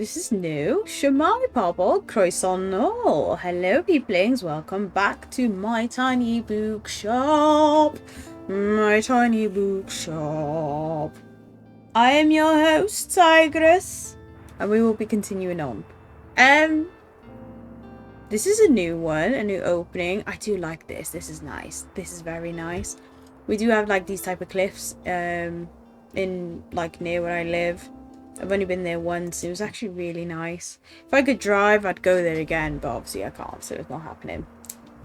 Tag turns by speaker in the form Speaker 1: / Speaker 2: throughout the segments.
Speaker 1: this is new. Shemai Pobble, Croissant Null. Hello, peoplings. Welcome back to my tiny bookshop. My tiny bookshop. I am your host, Tigress, and we will be continuing on. This is a new one, a new opening. I do like this. This is nice. This is very nice. We do have like these type of cliffs, in like near where I live. I've only been there once. It was actually really nice. If I could drive, I'd go there again, but obviously I can't, so it's not happening.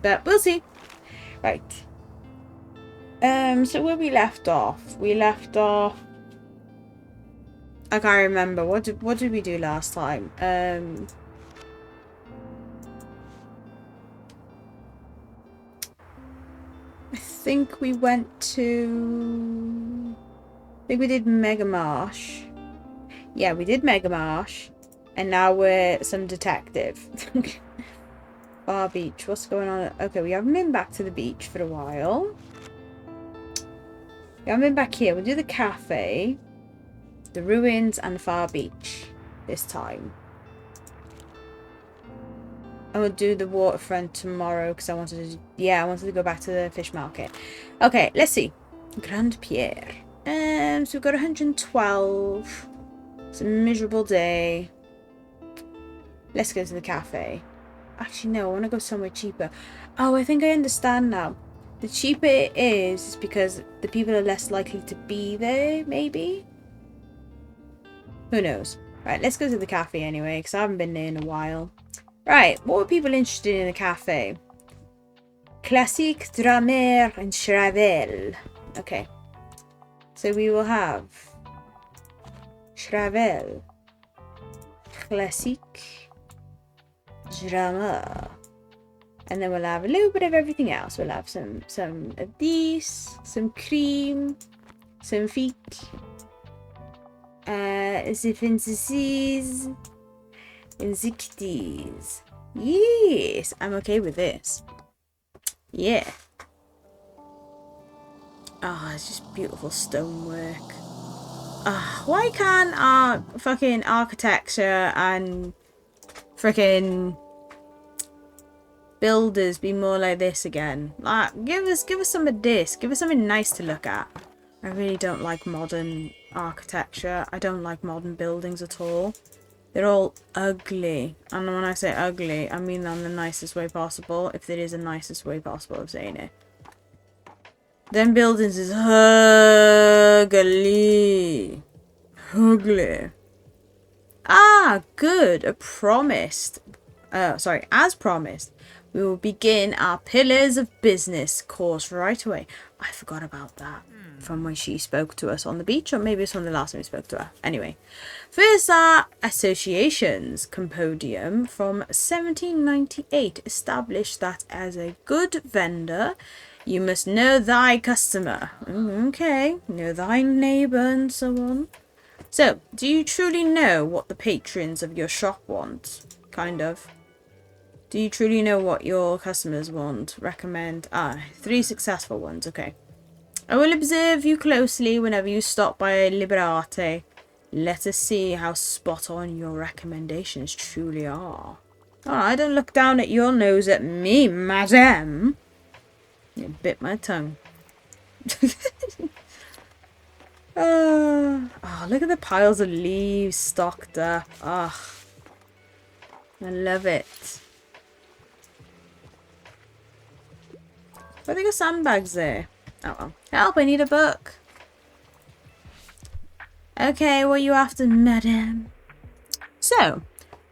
Speaker 1: But we'll see. Right. So where we left off? I can't remember. What did we do last time? I think we went to... I think we did Mega Marsh. Yeah, we did Mega Marsh. And now we're some detective. Bar Beach. What's going on? Okay, we haven't been back to the beach for a while. We haven't been back here. We'll do the cafe, the ruins, and the Far Beach this time. And we'll do the waterfront tomorrow because I wanted to... Yeah, I wanted to go back to the fish market. Okay, let's see. Grand Pierre. So we've got 112. It's a miserable day. Let's go to the cafe. Actually, no, I want to go somewhere cheaper. Oh, I think I understand now. The cheaper it is because the people are less likely to be there, maybe? Who knows? Right, let's go to the cafe anyway, because I haven't been there in a while. Right, what were people interested in a cafe? Classique, Dramer, and Chravel. Okay. So we will have Chravel, Classique, Drama, and then we'll have a little bit of everything else. We'll have some of these, some cream, some fic, the fantasies, and zicties. Yes, I'm okay with this. Yeah. Oh, it's just beautiful stonework. Why can't our fucking architecture and freaking builders be more like this again? Like, give us some of this. Give us something nice to look at. I really don't like modern architecture. I don't like modern buildings at all. They're all ugly. And when I say ugly, I mean that in the nicest way possible. If there is a nicest way possible of saying it. Them buildings is ugly. Ugly. Ah, good. As promised, we will begin our Pillars of Business course right away. I forgot about that from when she spoke to us on the beach, or maybe it's from the last time we spoke to her. Anyway, first our Associations Compodium from 1798 established that as a good vendor, you must know thy customer. Okay, know thy neighbour and so on. So, do you truly know what the patrons of your shop want? Kind of. Do you truly know what your customers want? Recommend. 3 successful ones. Okay. I will observe you closely whenever you stop by Liberate. Let us see how spot on your recommendations truly are. I don't look down at your nose at me, madame. You bit my tongue. Oh, look at the piles of leaves stocked up. I love it. Why they got sandbags there? Oh well. Help, I need a book. Okay, what are you after, madam? So,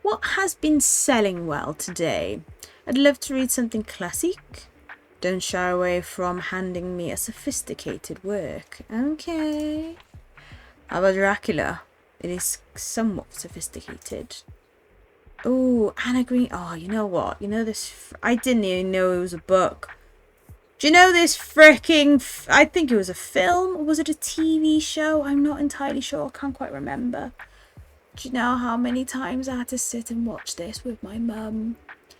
Speaker 1: what has been selling well today? I'd love to read something classic. Don't shy away from handing me a sophisticated work. Okay. How about Dracula? It is somewhat sophisticated. Oh, Anna Green. Oh, you know what? You know this... I didn't even know it was a book. Do you know this freaking... I think it was a film. Or was it a TV show? I'm not entirely sure. I can't quite remember. Do you know how many times I had to sit and watch this with my mum?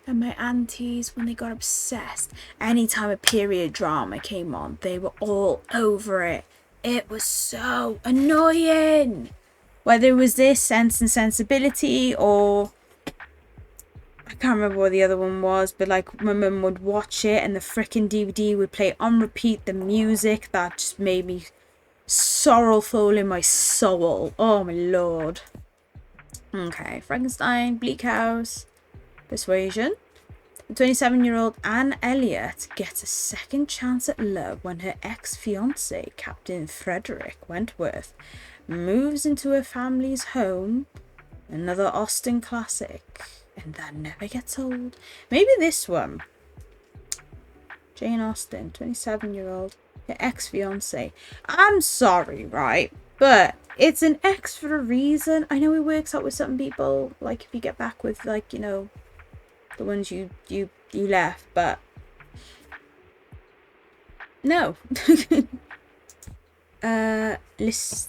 Speaker 1: And my aunties, when they got obsessed, anytime a period drama came on, they were all over it. It was so annoying. Whether it was this, Sense and Sensibility, or I can't remember what the other one was, but like my mum would watch it and the freaking DVD would play on repeat, the music that just made me sorrowful in my soul. Oh my lord. Okay, Frankenstein, Bleak House, Persuasion. The 27-year-old Anne Elliot gets a second chance at love when her ex-fiancé, Captain Frederick Wentworth, moves into her family's home. Another Austen classic. And that never gets old. Maybe this one. Jane Austen, 27-year-old, her ex-fiancé. I'm sorry, right? But it's an ex for a reason. I know it works out with some people. Like if you get back with, like, you know, the ones you left, but no. Lystrata?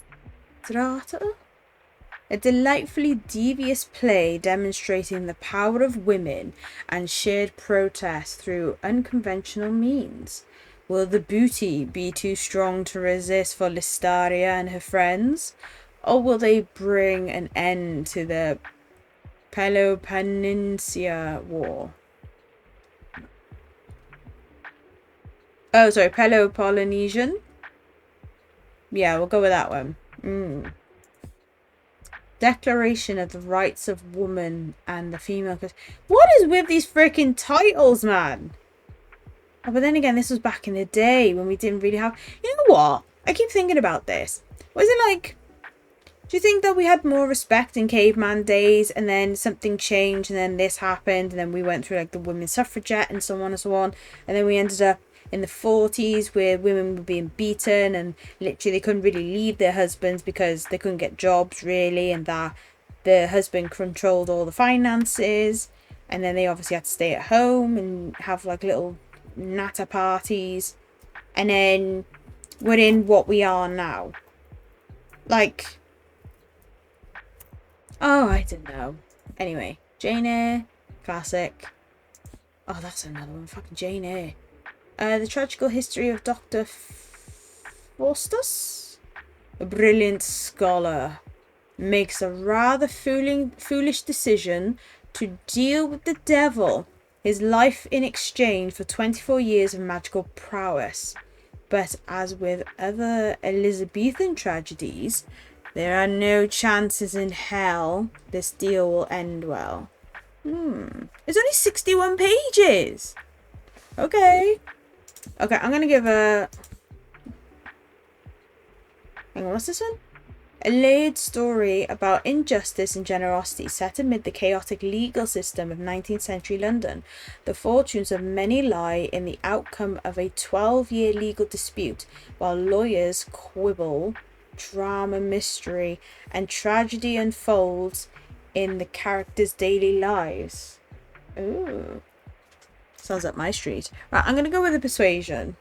Speaker 1: A delightfully devious play demonstrating the power of women and shared protest through unconventional means. Will the booty be too strong to resist for Listaria and her friends? Or will they bring an end to the Peloponnesian War? Oh, sorry, Peloponnesian? Yeah, we'll go with that one. Declaration of the Rights of Woman and the Female... What is with these freaking titles, man? Oh, but then again, this was back in the day when we didn't really have... You know what? I keep thinking about this. Was it like... Do you think that we had more respect in caveman days and then something changed and then this happened and then we went through like the women's suffragette and so on and so on, and then we ended up in the 40s where women were being beaten and literally they couldn't really leave their husbands because they couldn't get jobs really, and that the husband controlled all the finances, and then they obviously had to stay at home and have like little natter parties, and then we're in what we are now. Like, oh, I don't know. Anyway, Jane Eyre, classic. Oh, that's another one. Fucking Jane Eyre. The Tragical History of Dr. Faustus? A brilliant scholar makes a rather foolish decision to deal with the devil, his life in exchange for 24 years of magical prowess. But as with other Elizabethan tragedies, there are no chances in hell this deal will end well. It's only 61 pages. Okay. Okay, I'm going to give a... Hang on, what's this one? A layered story about injustice and generosity set amid the chaotic legal system of 19th century London. The fortunes of many lie in the outcome of a 12-year legal dispute, while lawyers quibble, drama, mystery, and tragedy unfolds in the characters' daily lives. Ooh. Sounds up my street. Right, I'm going to go with the Persuasion.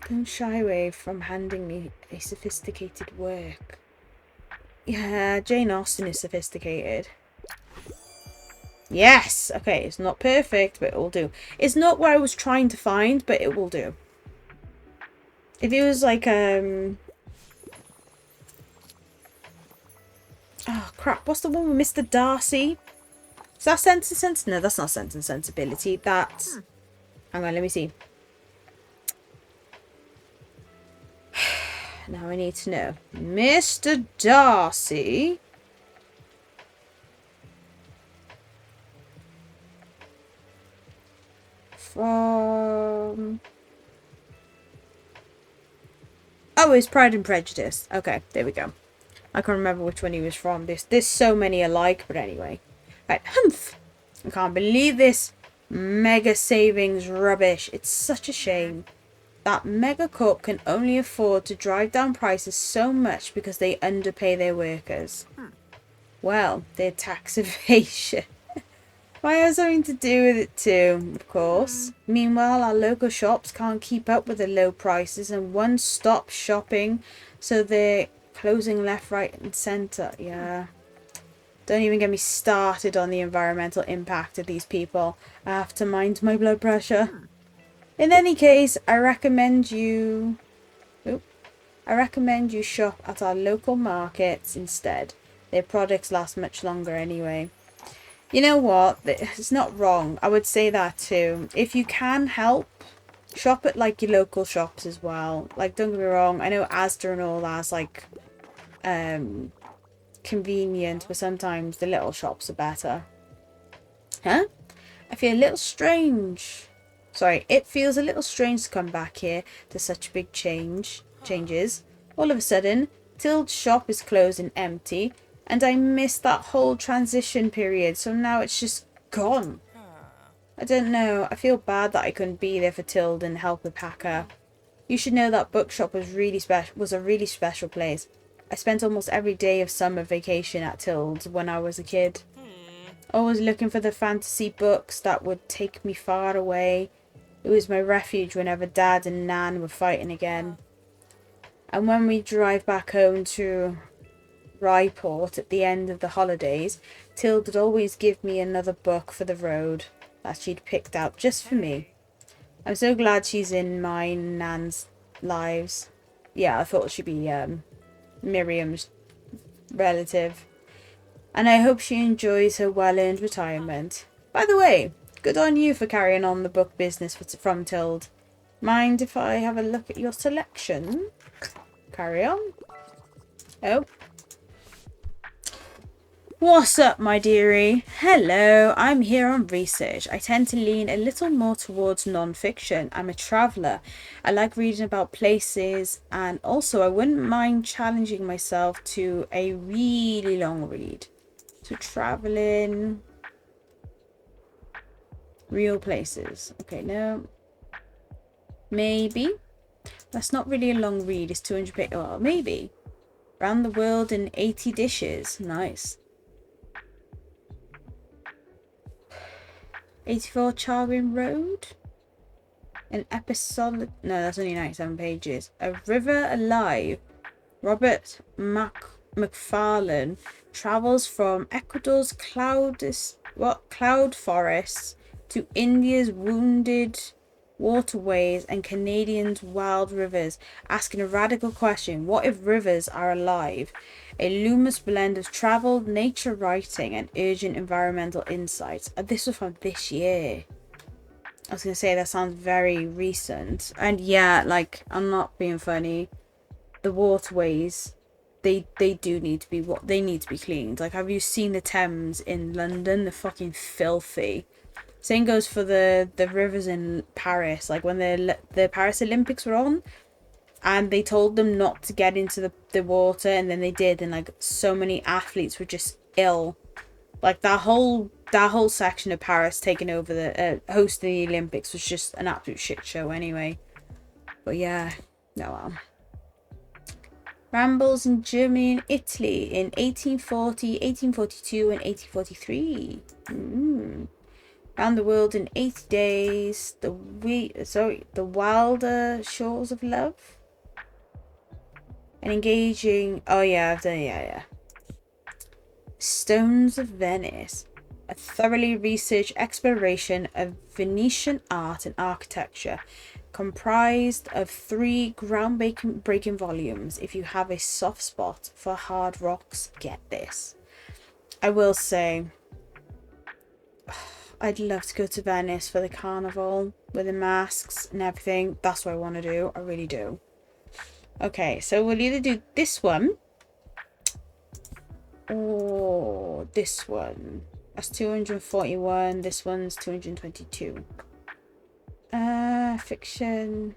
Speaker 1: Don't shy away from handing me a sophisticated work. Yeah, Jane Austen is sophisticated. Yes! Okay, it's not perfect, but it will do. It's not what I was trying to find, but it will do. If it was like, oh, crap. What's the one with Mr. Darcy? Is that Sense and Sense? No, that's not Sense and Sensibility. That's... Hang on, let me see. Now I need to know. Mr. Darcy... From... Oh, it's Pride and Prejudice. Okay, there we go. I can't remember which one he was from. There's so many alike, but anyway. Right, humph! I can't believe this mega savings rubbish. It's such a shame. That mega corp can only afford to drive down prices so much because they underpay their workers. Well, their tax evasion. Might have something to do with it too, of course. Meanwhile, our local shops can't keep up with the low prices and one-stop shopping, so they're closing left, right and centre. Yeah. Don't even get me started on the environmental impact of these people. I have to mind my blood pressure. In any case, I recommend you... I recommend you shop at our local markets instead. Their products last much longer anyway. You know what? It's not wrong. I would say that too. If you can help, shop at like your local shops as well. Like, don't get me wrong, I know Asda and all that's like convenient, but sometimes the little shops are better. Huh? I feel a little strange. Sorry, it feels a little strange to come back here to such big changes. All of a sudden, Tilde's shop is closed and empty, and I missed that whole transition period, so now it's just gone. I don't know, I feel bad that I couldn't be there for Tilde and help her pack her. You should know that Bookshop was a really special place. I spent almost every day of summer vacation at Tilde's when I was a kid. Always looking for the fantasy books that would take me far away. It was my refuge whenever Dad and Nan were fighting again. And when we drive back home to Ryport at the end of the holidays, Tilde would always give me another book for the road that she'd picked out just for me. I'm so glad she's in my and Nan's lives. Yeah, I thought she'd be Miriam's relative. And I hope she enjoys her well-earned retirement. By the way, good on you for carrying on the book business from Tilde. Mind if I have a look at your selection? Carry on. Oh. What's up, my dearie? Hello, I'm here on research. I tend to lean a little more towards non-fiction. I'm a traveller. I like reading about places, and also I wouldn't mind challenging myself to a really long read. So traveling, real places. Okay, no. Maybe. That's not really a long read. It's 200 pages. Well, maybe. Around the world in 80 dishes. Nice. 84 Charing Road. An episode. No, that's only 97 pages. A River Alive. Robert McFarlane travels from Ecuador's cloud forests to India's wounded waterways and Canadian's wild rivers, asking a radical question: what if rivers are alive? A luminous blend of travel, nature writing, and urgent environmental insights. This was from this year. I was gonna say that sounds very recent, and yeah, like, I'm not being funny. The waterways, they do need to be cleaned. Like, have you seen the Thames in London? They're fucking filthy. Same goes for the rivers in Paris. Like, when the Paris Olympics were on, and they told them not to get into the water, and then they did, and like so many athletes were just ill. Like, that whole section of Paris taking over the hosting the Olympics was just an absolute shit show anyway. But yeah, no well. Rambles in Germany and Italy in 1840, 1842 and 1843. Around the world in 80 days. The wilder shores of love. And engaging. Oh yeah, I've done yeah. Stones of Venice. A thoroughly researched exploration of Venetian art and architecture, comprised of 3 groundbreaking volumes. If you have a soft spot for hard rocks, get this. I will say, I'd love to go to Venice for the carnival with the masks and everything. That's what I want to do. I really do. Okay, so we'll either do this one or this one. That's 241. This one's 222. Fiction.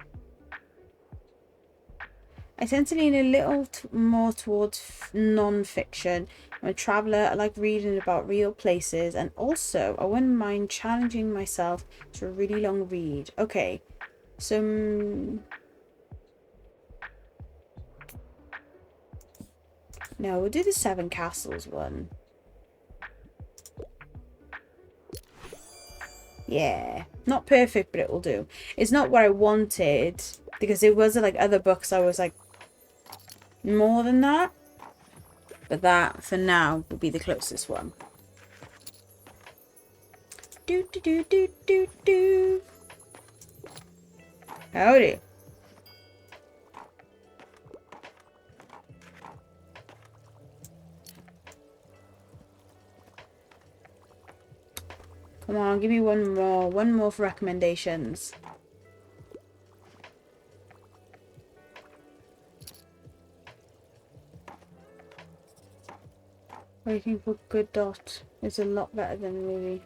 Speaker 1: I tend to lean a little more towards non-fiction. I'm a traveller. I like reading about real places, and also I wouldn't mind challenging myself to a really long read. Okay, so no, we'll do the 7 Castles one. Yeah, not perfect, but it will do. It's not what I wanted, because it was like other books I was like more than that, but that for now will be the closest one. Do. Howdy. Come on, give me one more. One more for recommendations. Waiting for Good Dot is a lot better than the movie.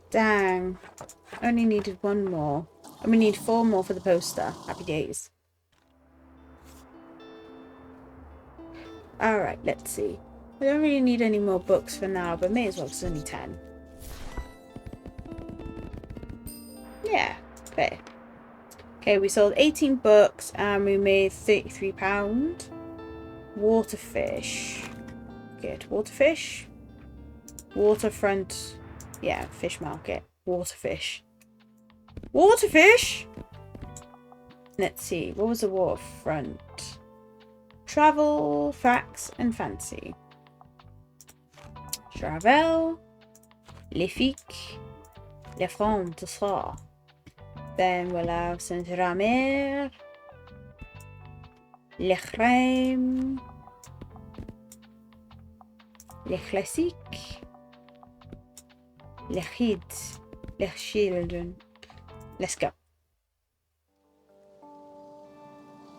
Speaker 1: Dang. Only needed one more. And we need 4 more for the poster. Happy days. Alright, let's see. We don't really need any more books for now, but may as well because it's only 10. Yeah, fair. Okay, we sold 18 books and we made £33. Waterfish. Good. Waterfish. Waterfront. Yeah, fish market. Waterfish. Waterfish! Let's see. What was the waterfront? Travel, facts, and fancy. Travel. Les fics. Les francs de soir. Then we'll have Saint-Ramer. Les crèmes. Les classiques. Les kids. Les children. Let's go.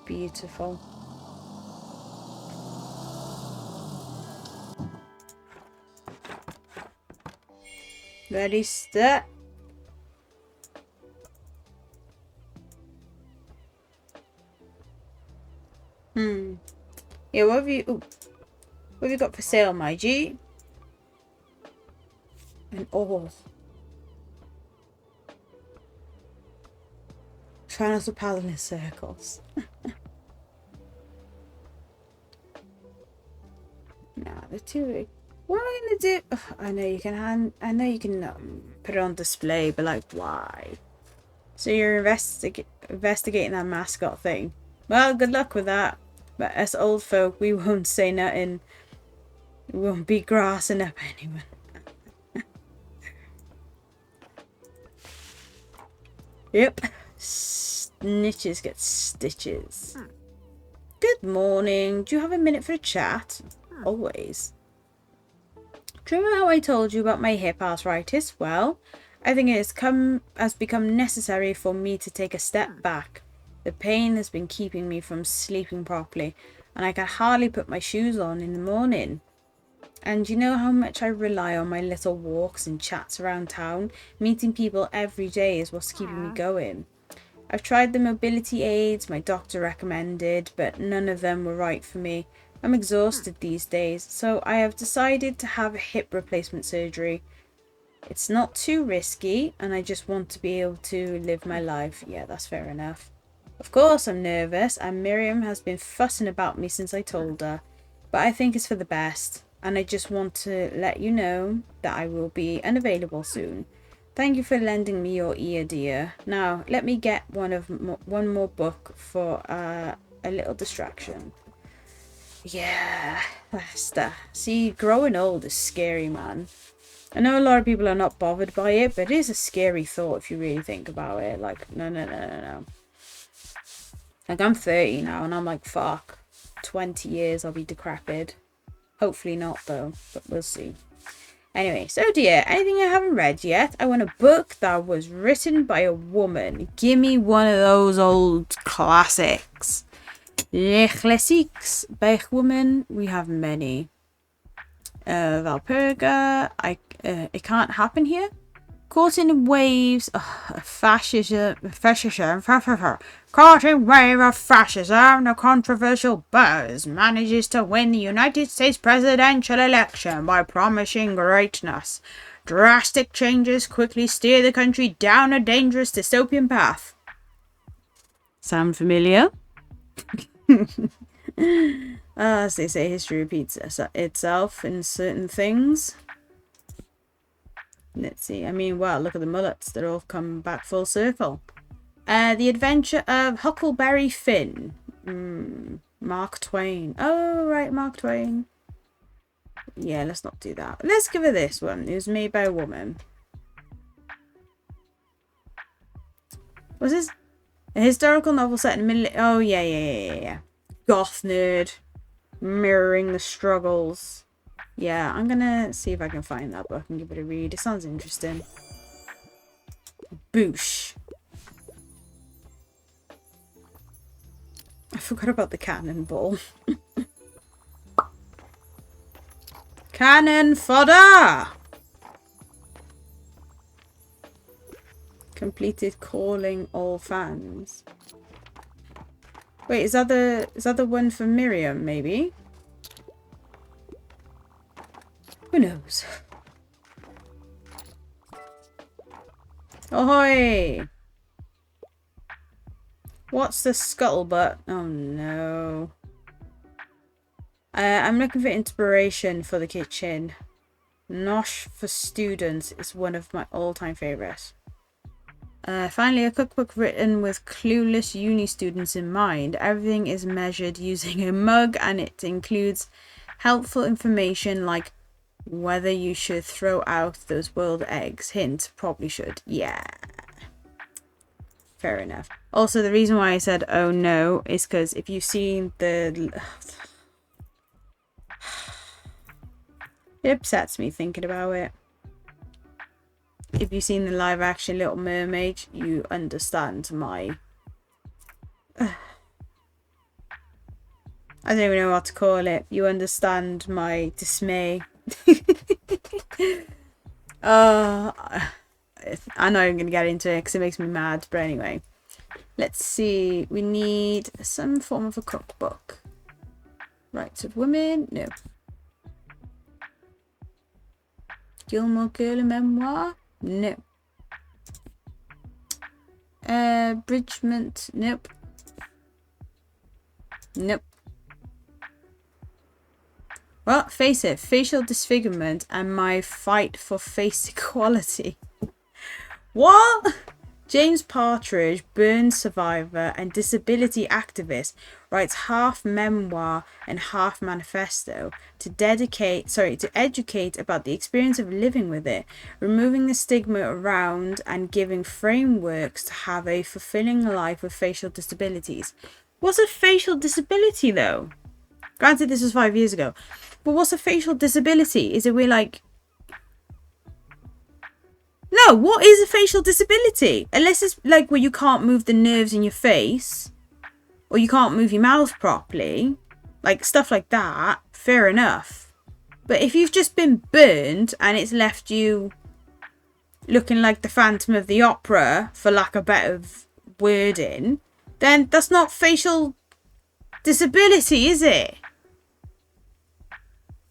Speaker 1: Beautiful. Ready, set. Yeah, what have you got for sale, my G? And try not to paddle in circles. Nah, they're too big. What am I gonna do? Ugh, I know you can put it on display, but like, why? So you're investigating that mascot thing. Well, good luck with that. But as old folk, we won't say nothing. We won't be grassing up anyone. Yep. Snitches get stitches. Good morning. Do you have a minute for a chat? Always. Do you remember how I told you about my hip arthritis? Well, I think it has become necessary for me to take a step back. The pain has been keeping me from sleeping properly, and I can hardly put my shoes on in the morning. And you know how much I rely on my little walks and chats around town. Meeting people every day is what's keeping me going. I've tried the mobility aids my doctor recommended, but none of them were right for me. I'm exhausted these days, so I have decided to have a hip replacement surgery. It's not too risky, and I just want to be able to live my life. Yeah, that's fair enough. Of course I'm nervous, and Miriam has been fussing about me since I told her. But I think it's for the best, and I just want to let you know that I will be unavailable soon. Thank you for lending me your ear, dear. Now, let me get one more book for a little distraction. Yeah, that's that. See, growing old is scary, man. I know a lot of people are not bothered by it, but it is a scary thought if you really think about it. Like, no. Like, I'm 30 now, and I'm like, fuck. 20 years I'll be decrepit. Hopefully not, though, but we'll see. Anyway, so dear, anything I haven't read yet? I want a book that was written by a woman. Give me one of those old classics. Les classiques by women. We have many. Valperga. It can't happen here. Caught in waves. Fascism. Caught in wave of fascism. The controversial Buzz manages to win the United States presidential election by promising greatness. Drastic changes quickly steer the country down a dangerous dystopian path. Sound familiar? As they say, history repeats itself in certain things. Let's see. I mean, wow, look at the mullets. They're all come back full circle. The Adventure of Huckleberry Finn. Mark Twain. Oh, right, Mark Twain. Yeah, let's not do that. Let's give her this one. It was made by a woman. Was this a historical novel set in the middle? Oh, yeah. Goth nerd. Mirroring the struggles. Yeah, I'm gonna see if I can find that book and give it a read. It sounds interesting. Boosh. I forgot about the cannonball. Cannon fodder! Completed calling all fans. Wait, is that the one for Miriam, maybe? Who knows? Ahoy! What's the scuttlebutt? Oh no. I'm looking for inspiration for the kitchen. Nosh for students is one of my all-time favourites. Finally, a cookbook written with clueless uni students in mind. Everything is measured using a mug and it includes helpful information like whether you should throw out those boiled eggs. Hint, probably should. Yeah. Fair enough. Also, the reason why I said oh no is because if you've seen the... It upsets me thinking about it. If you've seen the live action Little Mermaid, you understand my... I don't even know what to call it. You understand my dismay. I'm not even going to get into it because it makes me mad. But anyway, let's see. We need some form of a cookbook. Rights of Women? No. Gilmore Girl memoir? No. Bridgement? Nope. Nope. Well, face it. Facial disfigurement and my fight for face equality. What? James Partridge, burn survivor and disability activist, writes half memoir and half manifesto to educate about the experience of living with it, removing the stigma around and giving frameworks to have a fulfilling life with facial disabilities. What's a facial disability though? Granted, this was 5 years ago, but what's a facial disability? Is it where like... No, what is a facial disability? Unless it's like where you can't move the nerves in your face or you can't move your mouth properly, like stuff like that, fair enough. But if you've just been burned and it's left you looking like the Phantom of the Opera, for lack of better wording, then that's not facial disability, is it?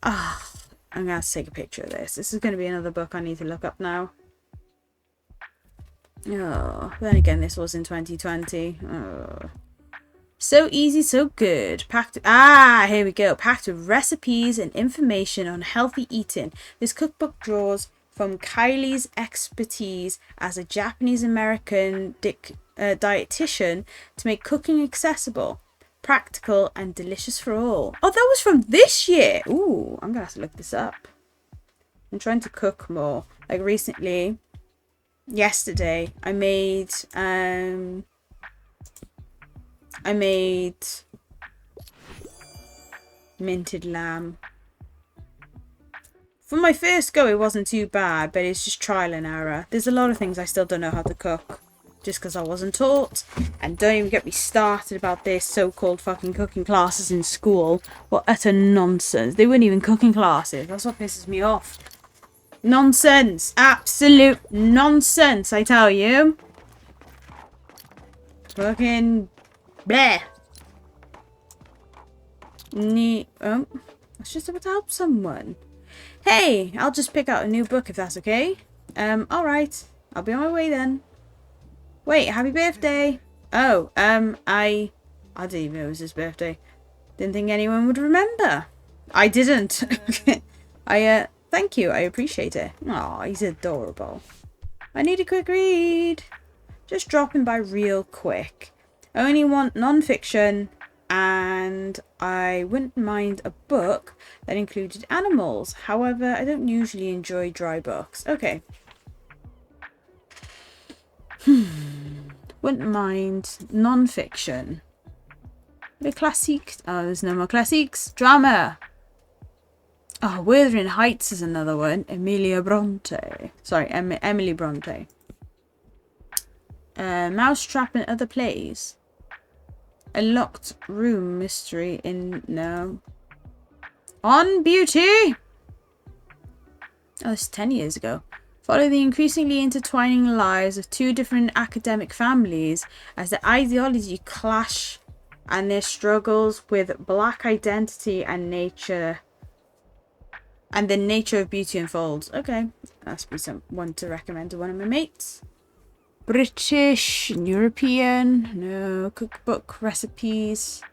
Speaker 1: Ah, I'm going to have to take a picture of this. This is going to be another book I need to look up now. Oh, then again, this was in 2020. Oh. So easy, so good. Here we go. Packed with recipes and information on healthy eating. This cookbook draws from Kylie's expertise as a Japanese-American dietitian to make cooking accessible, practical, and delicious for all. Oh, that was from this year. Ooh, I'm going to have to look this up. I'm trying to cook more. Like recently... Yesterday, I made minted lamb. For my first go, it wasn't too bad, but it's just trial and error. There's a lot of things I still don't know how to cook, just because I wasn't taught. And don't even get me started about this so-called fucking cooking classes in school. What utter nonsense. They weren't even cooking classes. That's what pisses me off. Nonsense. Absolute nonsense, I tell you. Fucking bleh. Oh, I was just about to help someone. Hey, I'll just pick out a new book if that's okay. Alright. I'll be on my way then. Wait, happy birthday. Oh, I didn't even know it was his birthday. Didn't think anyone would remember. I didn't. Thank you, I appreciate it. Aw, he's adorable. I need a quick read. Just dropping by real quick. Only want non-fiction. And I wouldn't mind a book that included animals. However, I don't usually enjoy dry books. Okay. Wouldn't mind non-fiction. The classics. Oh, there's no more classics. Drama. Oh, Wuthering Heights is another one. Emilia Bronte. Sorry, Emily Bronte. Mousetrap and Other Plays. A Locked Room Mystery in... No. On Beauty! Oh, this is 10 years ago. Follow the increasingly intertwining lives of two different academic families as their ideology clash and their struggles with black identity and nature... And the nature of beauty unfolds. Okay. That's be one to recommend to one of my mates. British, European, no, cookbook recipes.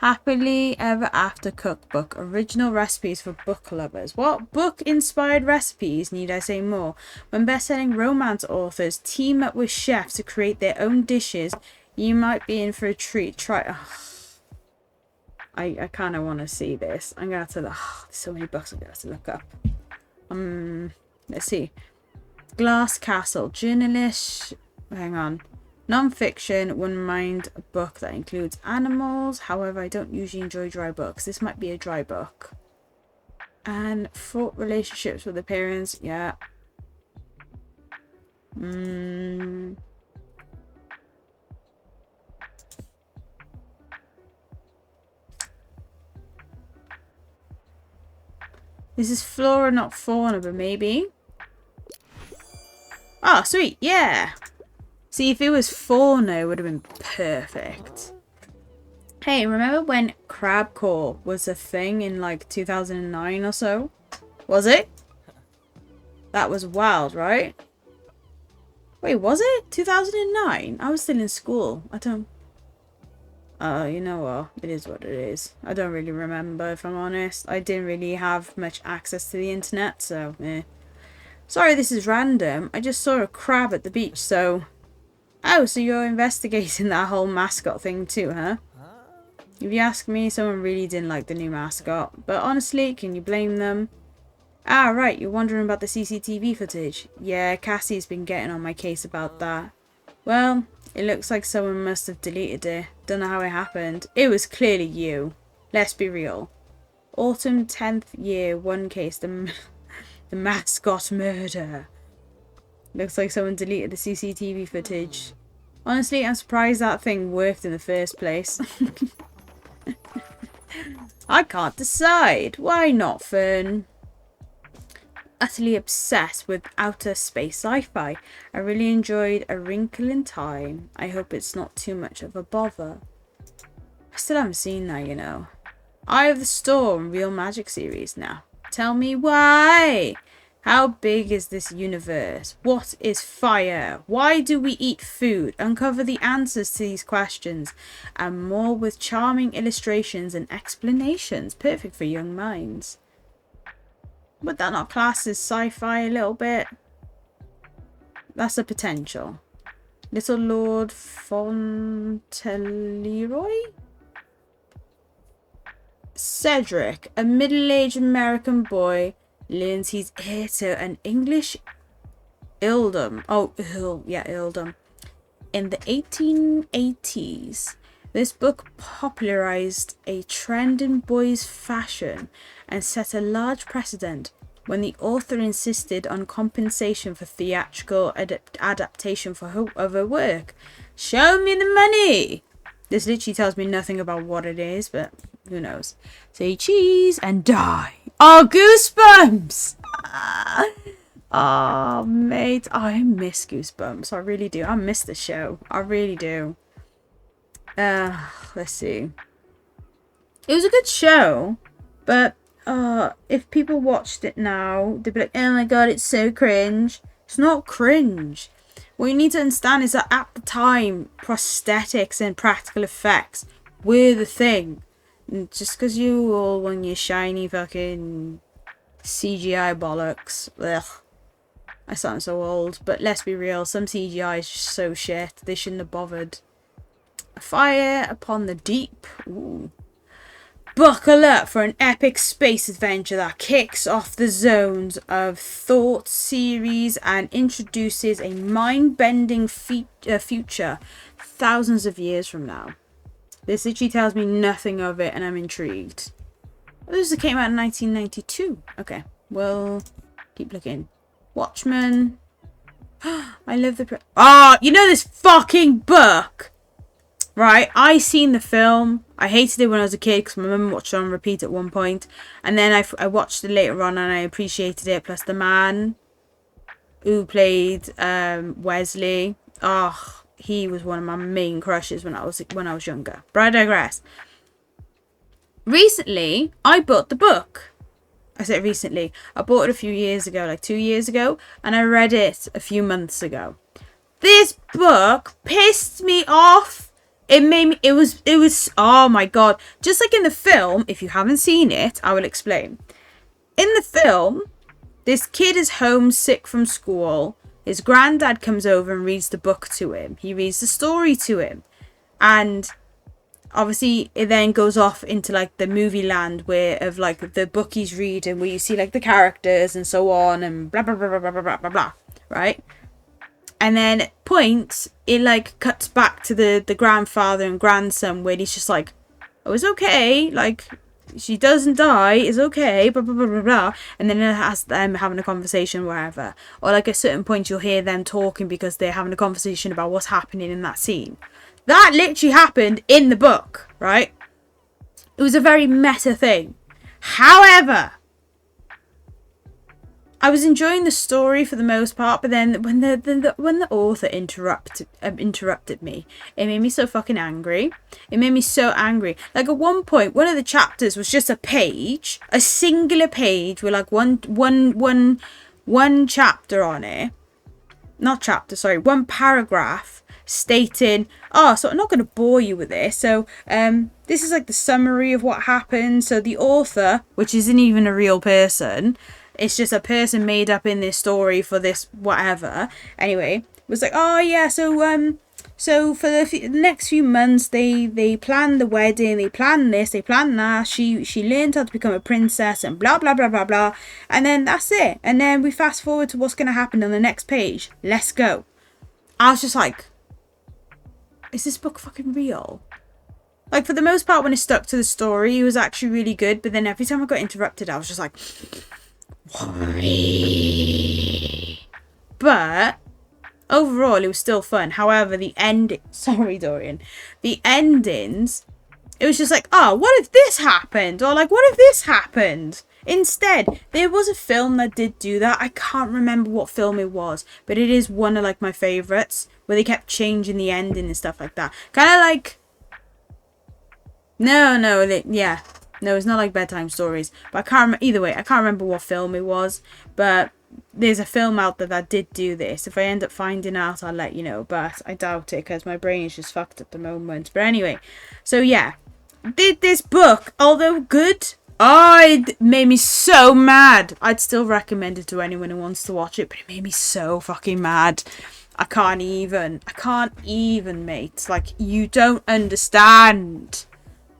Speaker 1: Happily Ever After cookbook. Original recipes for book lovers. What book-inspired recipes need I say more? When best-selling romance authors team up with chefs to create their own dishes, you might be in for a treat. Try... Oh. I kind of want to see this. I'm going to have to... Oh, there's so many books I'm going to have to look up. Let's see. Glass Castle. Journalist... Hang on. Non-fiction. Wouldn't mind a book that includes animals. However, I don't usually enjoy dry books. This might be a dry book. And fraught relationships with the parents. Yeah. This is flora, not fauna, but maybe. Oh, sweet. Yeah. See, if it was fauna, it would have been perfect. Hey, remember when crabcore was a thing in like 2009 or so? Was it? That was wild, right? Wait, was it? 2009? I was still in school. I don't... you know what? It is what it is. I don't really remember, if I'm honest. I didn't really have much access to the internet, so eh. Sorry, this is random. I just saw a crab at the beach, so... Oh, so you're investigating that whole mascot thing too, huh? If you ask me, someone really didn't like the new mascot. But honestly, can you blame them? Ah, right, you're wondering about the CCTV footage. Yeah, Cassie's been getting on my case about that. Well... It looks like someone must have deleted it. Don't know how it happened. It was clearly you. Let's be real. Autumn 10th year, one case. The mascot murder. Looks like someone deleted the CCTV footage. Honestly, I'm surprised that thing worked in the first place. I can't decide. Why not, Fern? Utterly obsessed with outer space sci-fi. I really enjoyed A Wrinkle in Time. I hope it's not too much of a bother. I still haven't seen that, you know. Eye of the Storm, Real Magic series now. Tell me why? How big is this universe? What is fire? Why do we eat food? Uncover the answers to these questions and more with charming illustrations and explanations. Perfect for young minds. Would that not class as sci-fi a little bit? That's a potential. Little Lord Fauntleroy? Cedric, a middle-aged American boy, learns he's heir to an English earldom. Oh, earldom. In the 1880s, this book popularized a trend in boys' fashion and set a large precedent when the author insisted on compensation for theatrical adaptation of her work. Show me the money! This literally tells me nothing about what it is, but who knows. Say cheese and die. Oh, goosebumps! Oh, mate, I miss Goosebumps. I really do. I miss the show. I really do. Let's see. It was a good show, but if people watched it now, they'd be like, oh my god, it's so cringe. It's not cringe. What you need to understand is that at the time, prosthetics and practical effects were the thing. And just because you all want your shiny fucking CGI bollocks. Ugh. I sound so old. But let's be real, some CGI is just so shit. They shouldn't have bothered. A fire upon the deep. Ooh. Buckle up for an epic space adventure that kicks off the Zones of Thought series and introduces a mind-bending future thousands of years from now. This literally tells me nothing of it and I'm intrigued. Oh, this came out in 1992. Okay, well, keep looking. Watchmen. I love the... you know this fucking book? Right, I seen the film. I hated it when I was a kid because my mum watched it on repeat at one point. And then I watched it later on and I appreciated it. Plus the man who played Wesley. Oh, he was one of my main crushes when I was younger. But I digress. Recently, I bought the book. I said recently. I bought it a few years ago, like 2 years ago. And I read it a few months ago. This book pissed me off. It was, oh my god. Just like in the film, if you haven't seen it, I will explain. In the film, this kid is homesick from school. His granddad comes over and reads the book to him. He reads the story to him. And obviously it then goes off into like the movie land where of like the book he's reading, where you see like the characters and so on and blah, blah, blah, blah, blah, blah, blah, blah. Right? And then at points, it like cuts back to the grandfather and grandson where he's just like, oh, it's okay. Like, she doesn't die. It's okay. Blah, blah, blah, blah, blah. And then it has them having a conversation wherever. Or like at certain points, you'll hear them talking because they're having a conversation about what's happening in that scene. That literally happened in the book, right? It was a very meta thing. However, I was enjoying the story for the most part, but then when the author interrupted me, it made me so fucking angry. It made me so angry. Like at one point, one of the chapters was just a page, a singular page with like one chapter on it. Not chapter, sorry, one paragraph stating, so I'm not going to bore you with this. So this is like the summary of what happened. So the author, which isn't even a real person, it's just a person made up in this story for this whatever. Anyway, was like, so for the next few months, they planned the wedding, they planned this, they planned that. She learned how to become a princess and blah blah blah blah blah. And then that's it. And then we fast forward to what's gonna happen on the next page. Let's go. I was just like, is this book fucking real? Like for the most part, when it stuck to the story, it was actually really good. But then every time I got interrupted, I was just like, why? But overall, it was still fun. However, the end... Sorry, Dorian. The endings, it was just like, what if this happened? Or like, what if this happened? Instead, there was a film that did do that. I can't remember what film it was, but it is one of like my favourites, where they kept changing the ending and stuff like that. Kind of like... No, it's not like bedtime stories. But I can't either way. I can't remember what film it was. But there's a film out there that did do this. If I end up finding out, I'll let you know. But I doubt it because my brain is just fucked at the moment. But anyway, so yeah, did this book, although good, it made me so mad. I'd still recommend it to anyone who wants to watch it, but it made me so fucking mad. I can't even, mate. Like, you don't understand.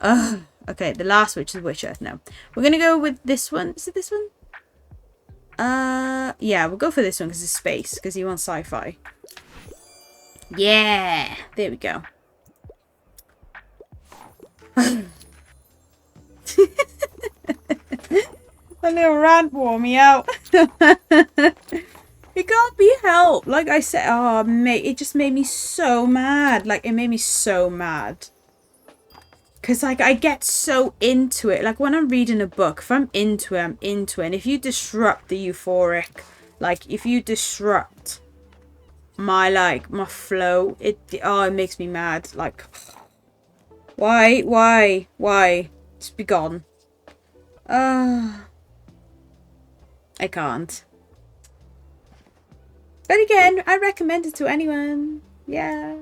Speaker 1: Ugh. Okay, the last witch is Witcher. No. We're going to go with this one. Is it this one? Yeah, we'll go for this one because it's space. Because you want sci-fi. Yeah! There we go. A little rant wore me out. It can't be helped. Like I said, mate, it just made me so mad. Like, it made me so mad. Because, like, I get so into it. Like, when I'm reading a book, if I'm into it, I'm into it. And if you disrupt the euphoric, like, if you disrupt my, like, my flow, it makes me mad. Like, why? Just be gone. I can't. But again, I recommend it to anyone. Yeah.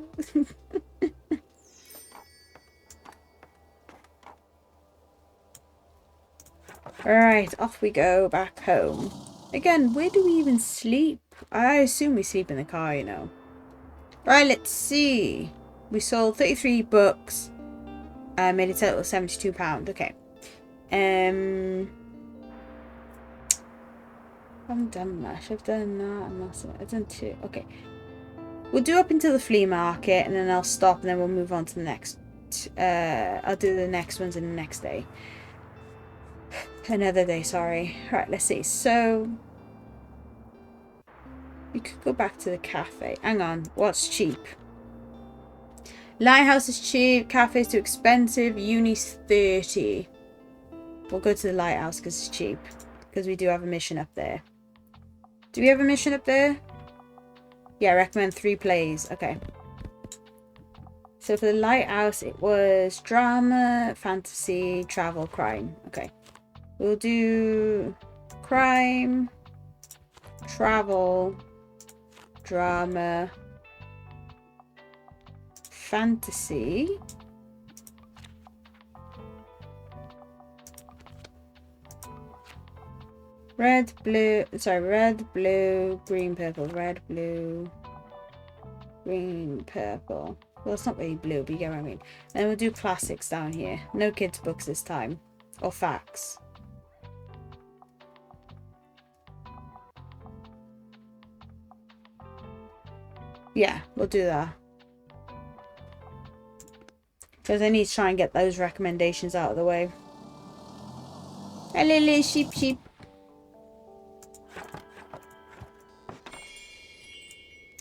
Speaker 1: Alright, off we go back home. Again, where do we even sleep? I assume we sleep in the car, you know. Right, let's see. we sold 33 books. Made a total of £72. Okay. I haven't done much. I've done that. I've done 2. Okay. We'll do up until the flea market, and then I'll stop, and then we'll move on to the next. I'll do the next ones in the next day. Another day, sorry. Right, let's see. So we could go back to the cafe. Hang on. What's cheap? Lighthouse is cheap. Cafe's too expensive. Uni's 30. We'll go to the lighthouse because it's cheap. Because we do have a mission up there. Do we have a mission up there? Yeah, I recommend 3 plays. Okay. So for the lighthouse, it was drama, fantasy, travel, crime. Okay. We'll do crime, travel, drama, fantasy, red, blue, green, purple, red, blue, green, purple. Well, it's not really blue, but you get what I mean. And we'll do classics down here. No kids' books this time. Or facts. Yeah, we'll do that. Because I need to try and get those recommendations out of the way. Hello, little sheep.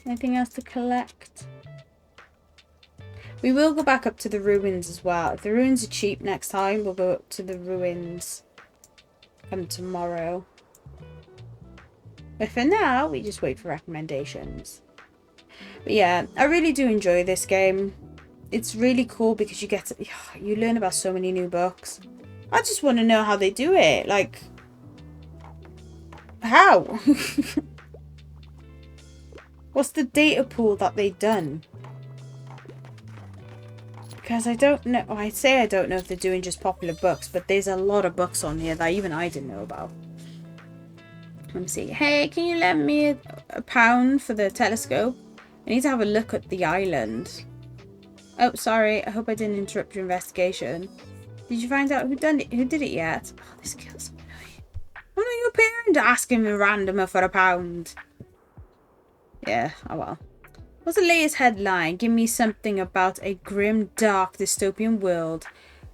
Speaker 1: Anything else to collect? We will go back up to the ruins as well. If the ruins are cheap next time, we'll go up to the ruins tomorrow. But for now, we just wait for recommendations. But yeah, I really do enjoy this game. It's really cool because you learn about so many new books. I just want to know how they do it. Like, how? What's the data pool that they've done? Because I don't know. Oh, I'd say I don't know if they're doing just popular books, but there's a lot of books on here that even I didn't know about. Let me see. Hey, can you lend me a £1 for the telescope? I need to have a look at the island. Oh, sorry. I hope I didn't interrupt your investigation. Did you find out who did it yet? Oh, this girl's so annoying. I'm not your parent asking me randomer for £1. Yeah, oh well. What's the latest headline? Give me something about a grim, dark, dystopian world,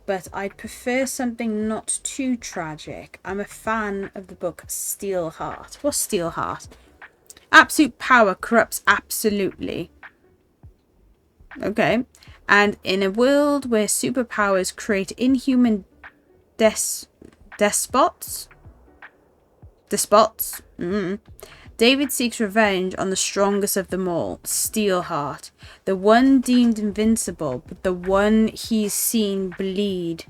Speaker 1: but I'd prefer something not too tragic. I'm a fan of the book Steelheart. What's Steelheart? Absolute power corrupts absolutely. Okay. And in a world where superpowers create inhuman despots? David seeks revenge on the strongest of them all, Steelheart, the one deemed invincible, but the one he's seen bleed.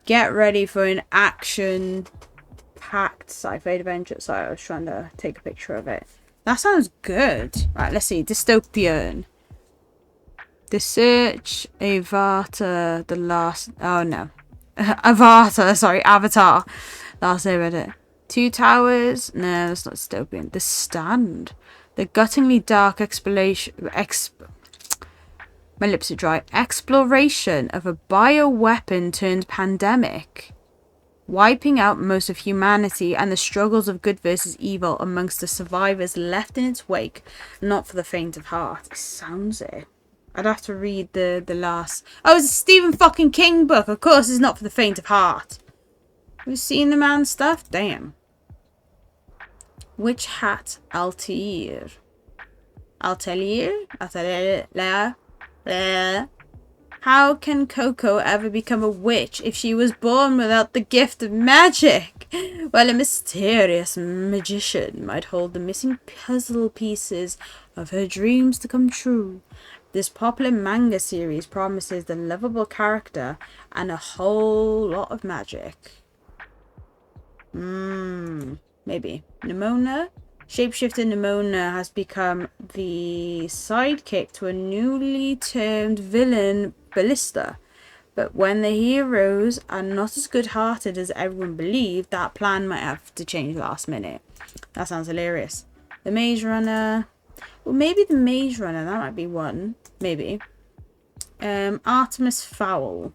Speaker 1: Get ready for an action-packed sci-fi adventure. Sorry, I was trying to take a picture of it. That sounds good. Right, let's see. Dystopian. The Search, Avatar, the last... Oh, no. Avatar. Last I read it. Two Towers. No, that's not dystopian. The Stand. The guttingly dark exploration... My lips are dry. Exploration of a bioweapon turned pandemic. Wiping out most of humanity and the struggles of good versus evil amongst the survivors left in its wake. Not for the faint of heart. It sounds it. I'd have to read the last... Oh, it's a Stephen fucking King book. Of course it's not for the faint of heart. Have you seen the man's stuff? Damn. Witch Hat Altair. How can Coco ever become a witch if she was born without the gift of magic? Well, a mysterious magician might hold the missing puzzle pieces of her dreams to come true. This popular manga series promises the lovable character and a whole lot of magic. Maybe. Nimona? Shapeshifter Nimona has become the sidekick to a newly termed villain, Ballista. But when the heroes are not as good-hearted as everyone believed, that plan might have to change last minute. That sounds hilarious. The Maze Runner. Well, maybe the Maze Runner. That might be one. Maybe. Artemis Fowl.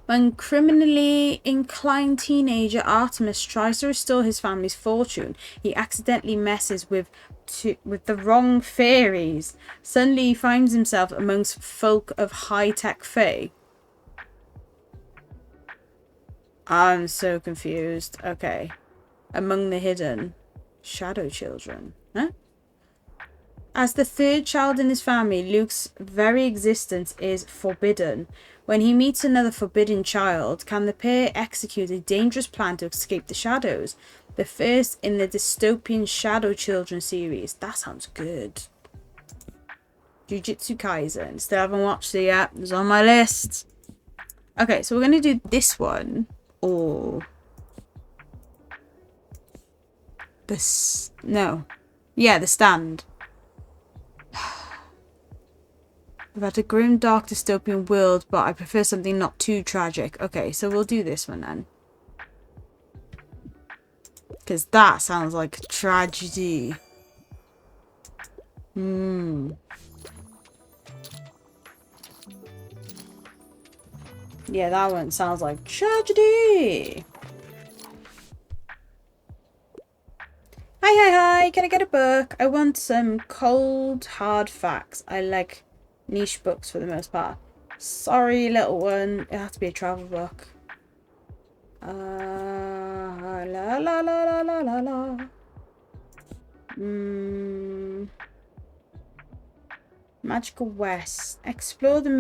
Speaker 1: When criminally inclined teenager Artemis tries to restore his family's fortune, he accidentally messes with the wrong fairies. Suddenly he finds himself amongst folk of high-tech fae. I'm so confused. Okay. Among the hidden. Shadow children. Huh? As the third child in his family, Luke's very existence is forbidden. When he meets another forbidden child, can the pair execute a dangerous plan to escape the shadows? The first in the dystopian Shadow Children series. That sounds good. Jujutsu Kaisen. Still haven't watched it yet. It's on my list. Okay, so we're going to do this one. Or... No. Yeah, The Stand. I've had a grim, dark, dystopian world, but I prefer something not too tragic. Okay, so we'll do this one then. Because that sounds like a tragedy. Yeah, that one sounds like tragedy. Hi. Can I get a book? I want some cold, hard facts. I like niche books for the most part. Sorry, little one. It has to be a travel book. La la la la la la la. Magical West. Explore the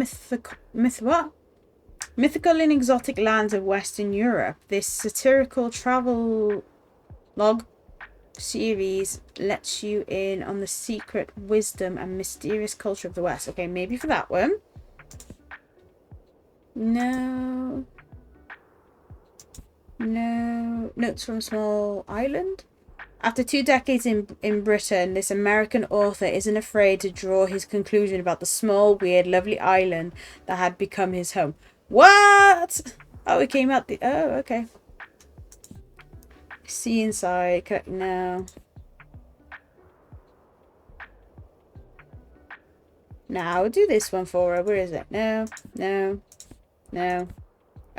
Speaker 1: mythical and exotic lands of Western Europe. This satirical travel log series lets you in on the secret wisdom and mysterious culture of the West. Okay, maybe for that one. No. Notes from a small island. After 2 decades in Britain, this American author isn't afraid to draw his conclusion about the small, weird, lovely island that had become his home. What? Oh, it came out the... Oh, okay. See inside. No. Now, I'll do this one for her. Where is it? No.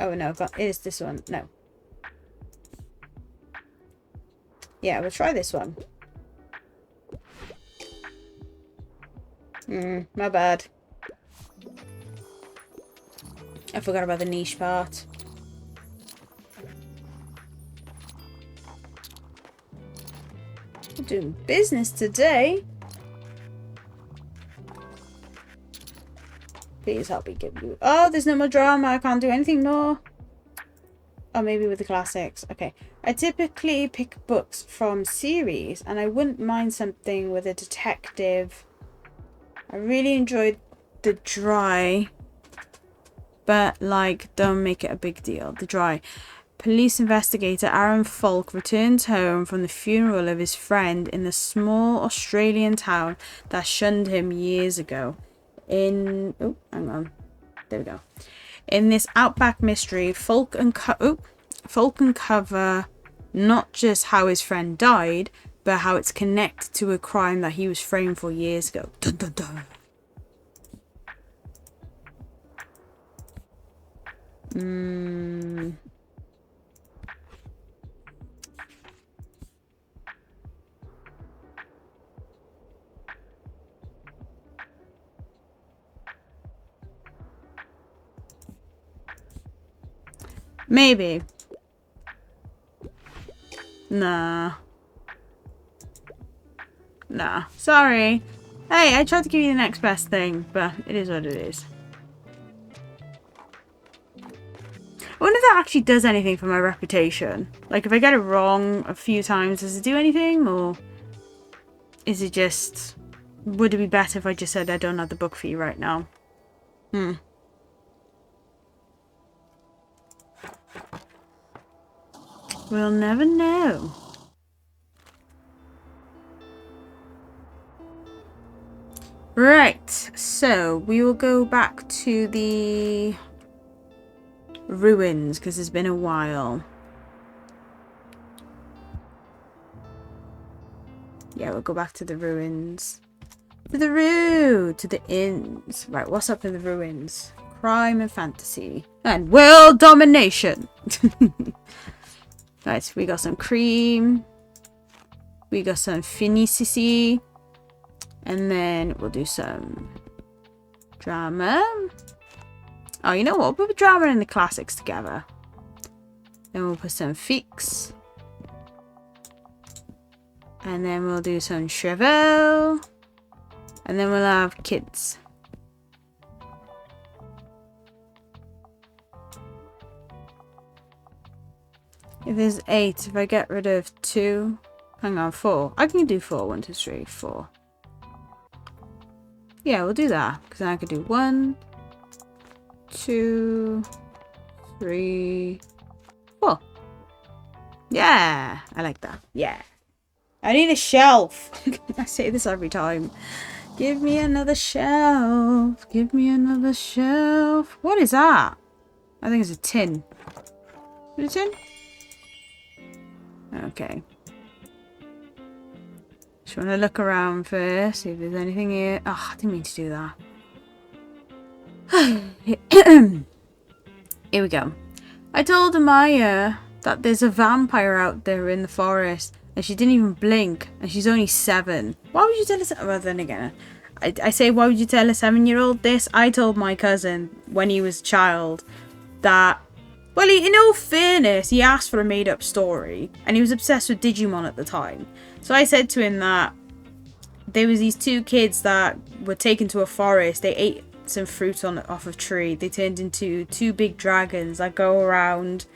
Speaker 1: Oh, no. It is this one. No. Yeah, we'll try this one. My bad. I forgot about the niche part. We're doing business today. Please help me give you... Oh, there's no more drama. I can't do anything more. Oh, maybe with the classics. Okay. I typically pick books from series, and I wouldn't mind something with a detective. I really enjoyed The Dry, but, like, don't make it a big deal. The Dry. Police investigator Aaron Falk returns home from the funeral of his friend in the small Australian town that shunned him years ago. Oh, hang on. There we go. In this outback mystery, Falk uncover not just how his friend died, but how it's connected to a crime that he was framed for years ago. Dun, dun, dun. Maybe. Nah. Sorry. Hey, I tried to give you the next best thing, but it is what it is. I wonder if that actually does anything for my reputation. Like, if I get it wrong a few times, does it do anything? Or is it just... Would it be better if I just said I don't have the book for you right now? We'll never know. Right, so we will go back to the ruins because it's been a while. Yeah, we'll go back to the ruins. To the Roo! To the inns. Right, what's up in the ruins? Crime and fantasy. And world domination! Right, we got some cream. We got some finicity. And then we'll do some drama. Oh, you know what? We'll put drama and the classics together. Then we'll put some fix. And then we'll do some Chevelle. And then we'll have kids. If there's 8, if I get rid of 2, hang on, 4. I can do 4. 1, 2, 3, 4. Yeah, we'll do that. Because then I could do 1, 2, 3, 4. Yeah, I like that. Yeah. I need a shelf. I say this every time. Give me another shelf. Give me another shelf. What is that? I think it's a tin. Is it a tin? Okay. Just want to look around first, see if there's anything here. Oh, I didn't mean to do that. Here we go. I told Amaya that there's a vampire out there in the forest, and she didn't even blink, and she's only 7. Why would you tell us? Well, then again, I say, why would you tell a 7-year-old this? I told my cousin when he was a child that, well, in all fairness, he asked for a made-up story, and he was obsessed with Digimon at the time. So I said to him that there was these 2 kids that were taken to a forest. They ate some fruit off of a tree. They turned into 2 big dragons that go around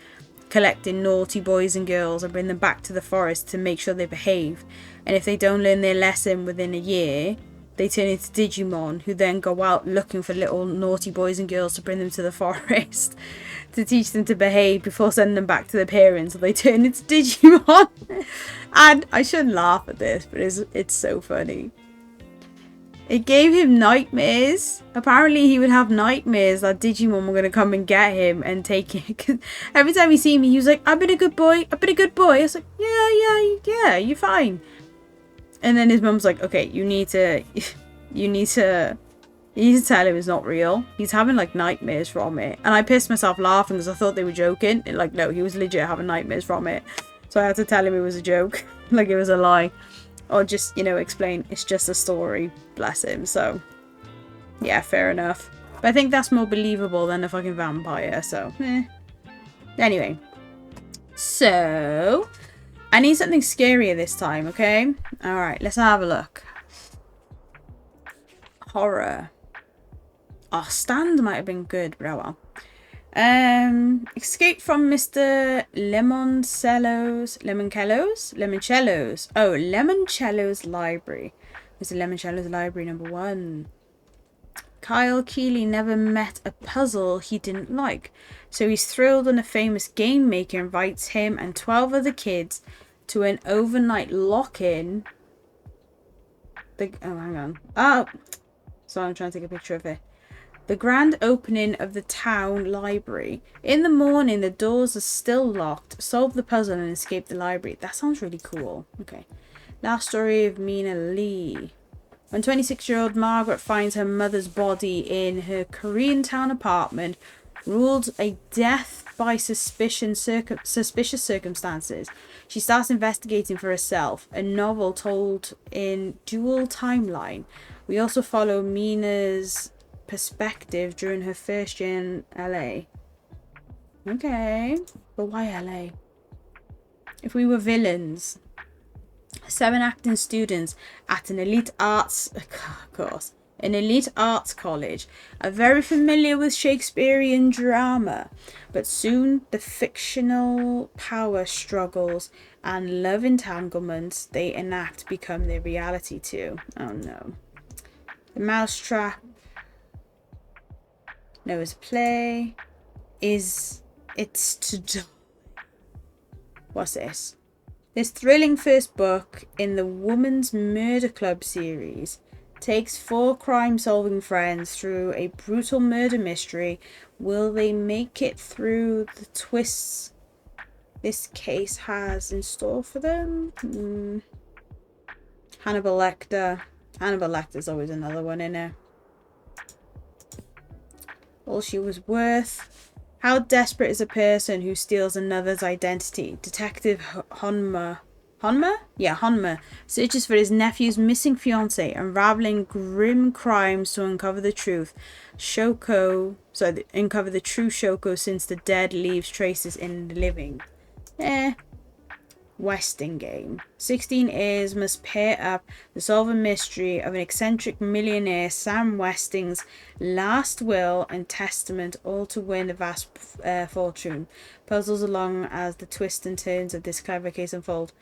Speaker 1: collecting naughty boys and girls and bring them back to the forest to make sure they behave. And if they don't learn their lesson within a year, they turn into Digimon, who then go out looking for little naughty boys and girls to bring them to the forest to teach them to behave before sending them back to their parents, so they turn into Digimon. And I shouldn't laugh at this, but it's so funny. It gave him nightmares. Apparently he would have nightmares that Digimon were going to come and get him and take him. Cause every time he see me, he was like, I've been a good boy. I've been a good boy. I was like, yeah, you're fine. And then his mum's like, okay, you need to tell him it's not real. He's having like nightmares from it. And I pissed myself laughing because I thought they were joking. Like, no, he was legit having nightmares from it. So I had to tell him it was a joke. Like it was a lie. Or just, explain it's just a story. Bless him. So, yeah, fair enough. But I think that's more believable than a fucking vampire. So, Anyway. So, I need something scarier this time, okay? Alright, let's have a look. Horror. Oh, Stand might have been good, but oh well. Escape from Mr. Limoncello's. Oh, Limoncello's library. Mr. Limoncello's library number 1. Kyle Keeley never met a puzzle he didn't like, so he's thrilled when a famous game maker invites him and 12 other kids to an overnight lock-in. Oh, hang on. Oh, so I'm trying to take a picture of it. The grand opening of the town library. In the morning, the doors are still locked. Solve the puzzle and escape the library. That sounds really cool. Okay. Last story of Mina Lee. When 26-year-old Margaret finds her mother's body in her Koreatown apartment, ruled a death by suspicious circumstances, she starts investigating for herself. A novel told in dual timeline. We also follow Mina's perspective during her first year in LA. Okay, but why LA? If we were villains, 7 acting students at an elite arts college are very familiar with Shakespearean drama, but soon the fictional power struggles and love entanglements they enact become their reality too. Oh no. The Mousetrap. Noah's play. It's to die. What's this? This thrilling first book in the Woman's Murder Club series takes 4 crime-solving friends through a brutal murder mystery. Will they make it through the twists this case has in store for them? Hannibal Lecter. Hannibal Lecter's always another one in there. All she was worth. How desperate is a person who steals another's identity? Detective Honma. Honma? Yeah, Honma searches for his nephew's missing fiancée, unraveling grim crimes to uncover the truth. Uncover the true Shoko since the dead leaves traces in the living. Westing game. 16 heirs must pair up to solve a mystery of an eccentric millionaire Sam Westing's last will and testament, all to win a vast fortune. Puzzles along as the twists and turns of this clever case unfold.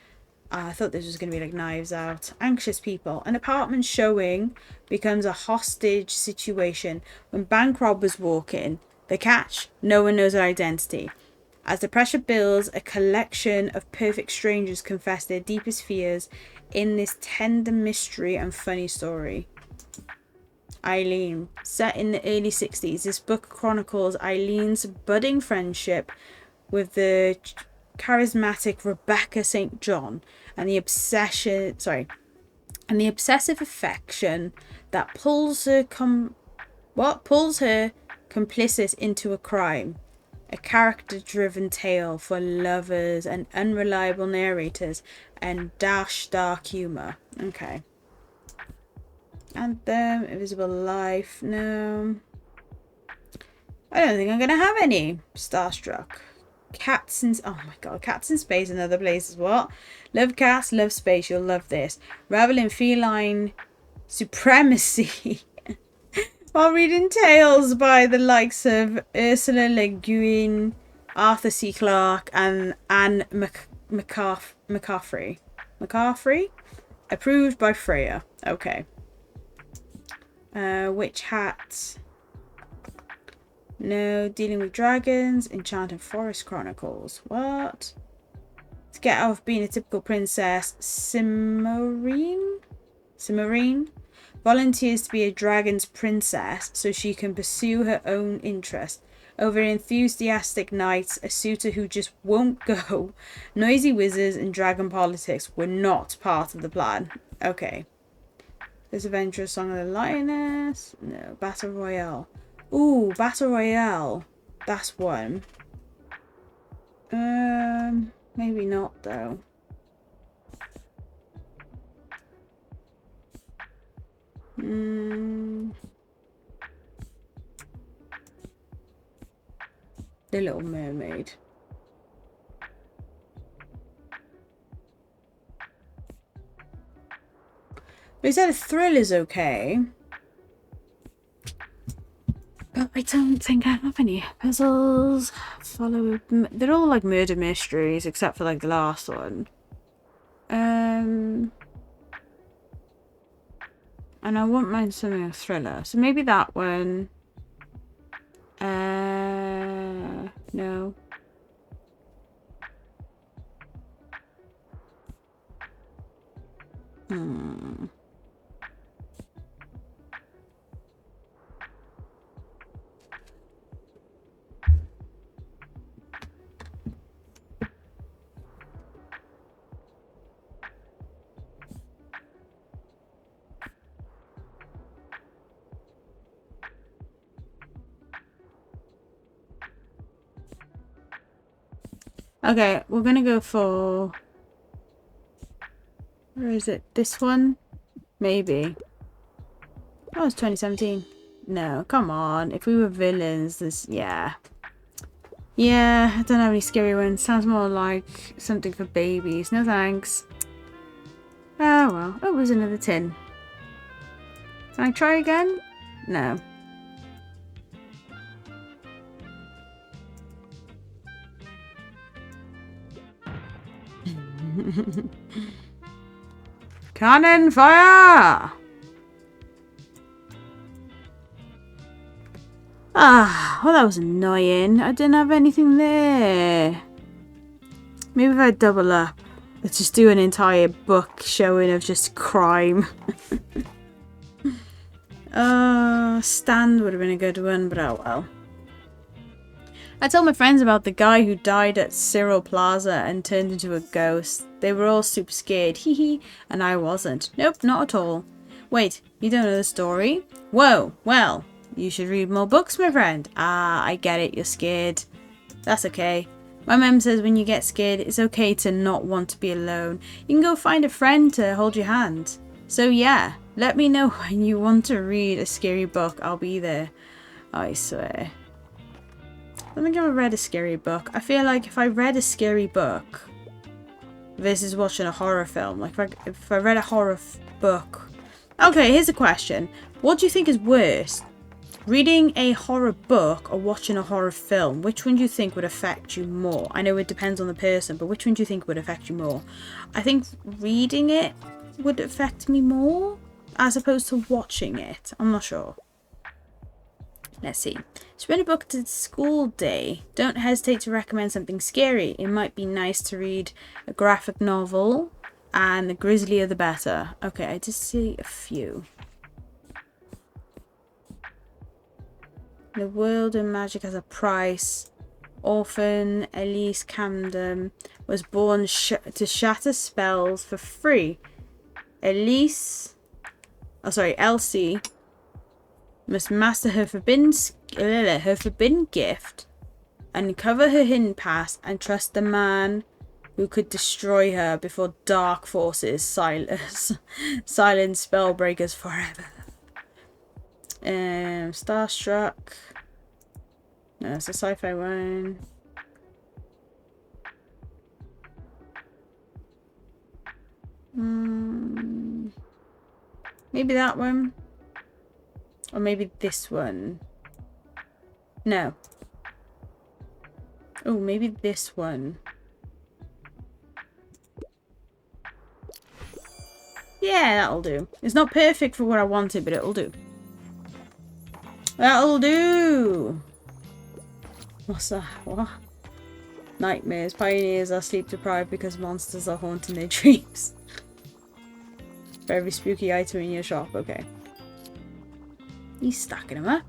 Speaker 1: I thought this was going to be like Knives Out. Anxious people. An apartment showing becomes a hostage situation when bank robbers walk in. The catch? No one knows their identity. As the pressure builds, a collection of perfect strangers confess their deepest fears in this tender mystery and funny story. Eileen. Set in the early 60s, this book chronicles Eileen's budding friendship with the charismatic Rebecca St. John and the obsessive affection that pulls her complicit into a crime. A character-driven tale for lovers and unreliable narrators and dark humour. Okay. Anthem, Invisible Life, no. I don't think I'm going to have any. Starstruck. Cats in... Oh my god, Cats in Space and Other Places. What? Love cats, love space. You'll love this. Revel in feline supremacy. While reading tales by the likes of Ursula Le Guin, Arthur C. Clarke, and Anne McCaffrey. McCaffrey? Approved by Freya. Okay. Witch Hat. No. Dealing with Dragons. Enchanted Forest Chronicles. What? To get out of being a typical princess, Cimarine volunteers to be a dragon's princess so she can pursue her own interests. Over enthusiastic knights, a suitor who just won't go. Noisy wizards and dragon politics were not part of the plan. Okay. This adventurous Song of the Lioness. No. Battle Royale. Ooh, Battle Royale. That's one. Maybe not though. The Little Mermaid. But he said a thrill is okay. But I don't think I have any puzzles. They're all like murder mysteries except for like the last one. And I wouldn't mind something a thriller. So maybe that one. No. Okay, we're gonna go for... Where is it? This one? Maybe. Oh, it's 2017. No, come on. If we were villains, this... Yeah. Yeah, I don't have any scary ones. Sounds more like something for babies. No thanks. Oh, well. Oh, there's another tin. Can I try again? No. Cannon fire! Ah, well that was annoying. I didn't have anything there. Maybe if I double up. Let's just do an entire book showing of just crime. Stand would have been a good one, but oh well. I told my friends about the guy who died at Cyril Plaza and turned into a ghost. They were all super scared, hee hee, and I wasn't. Nope, not at all. Wait, you don't know the story? Whoa, well, you should read more books, my friend. Ah, I get it, you're scared. That's okay. My mum says when you get scared, it's okay to not want to be alone. You can go find a friend to hold your hand. So yeah, let me know when you want to read a scary book. I'll be there. I swear. I don't think I've ever read a scary book. I feel like if I read a scary book versus watching a horror film, like if I read a horror book. Okay, here's a question. What do you think is worse? Reading a horror book or watching a horror film, which one do you think would affect you more? I know it depends on the person, but which one do you think would affect you more? I think reading it would affect me more as opposed to watching it. I'm not sure. Let's see. To read a book to school day, don't hesitate to recommend something scary. It might be nice to read a graphic novel, and the grislier the better. Okay, I just see a few. The World of Magic has a price. Orphan Elise Camden was born to shatter spells for free. Elsie must master her forbidden gift, uncover her hidden past, and trust the man who could destroy her before dark forces silence spellbreakers forever. Starstruck. No, it's a sci-fi one. Maybe that one. Or maybe this one. No. Oh, maybe this one. Yeah, that'll do. It's not perfect for what I wanted, but it'll do. That'll do! What's that? What? Nightmares. Pioneers are sleep deprived because monsters are haunting their dreams. For every spooky item in your shop. Okay. He's stacking them up.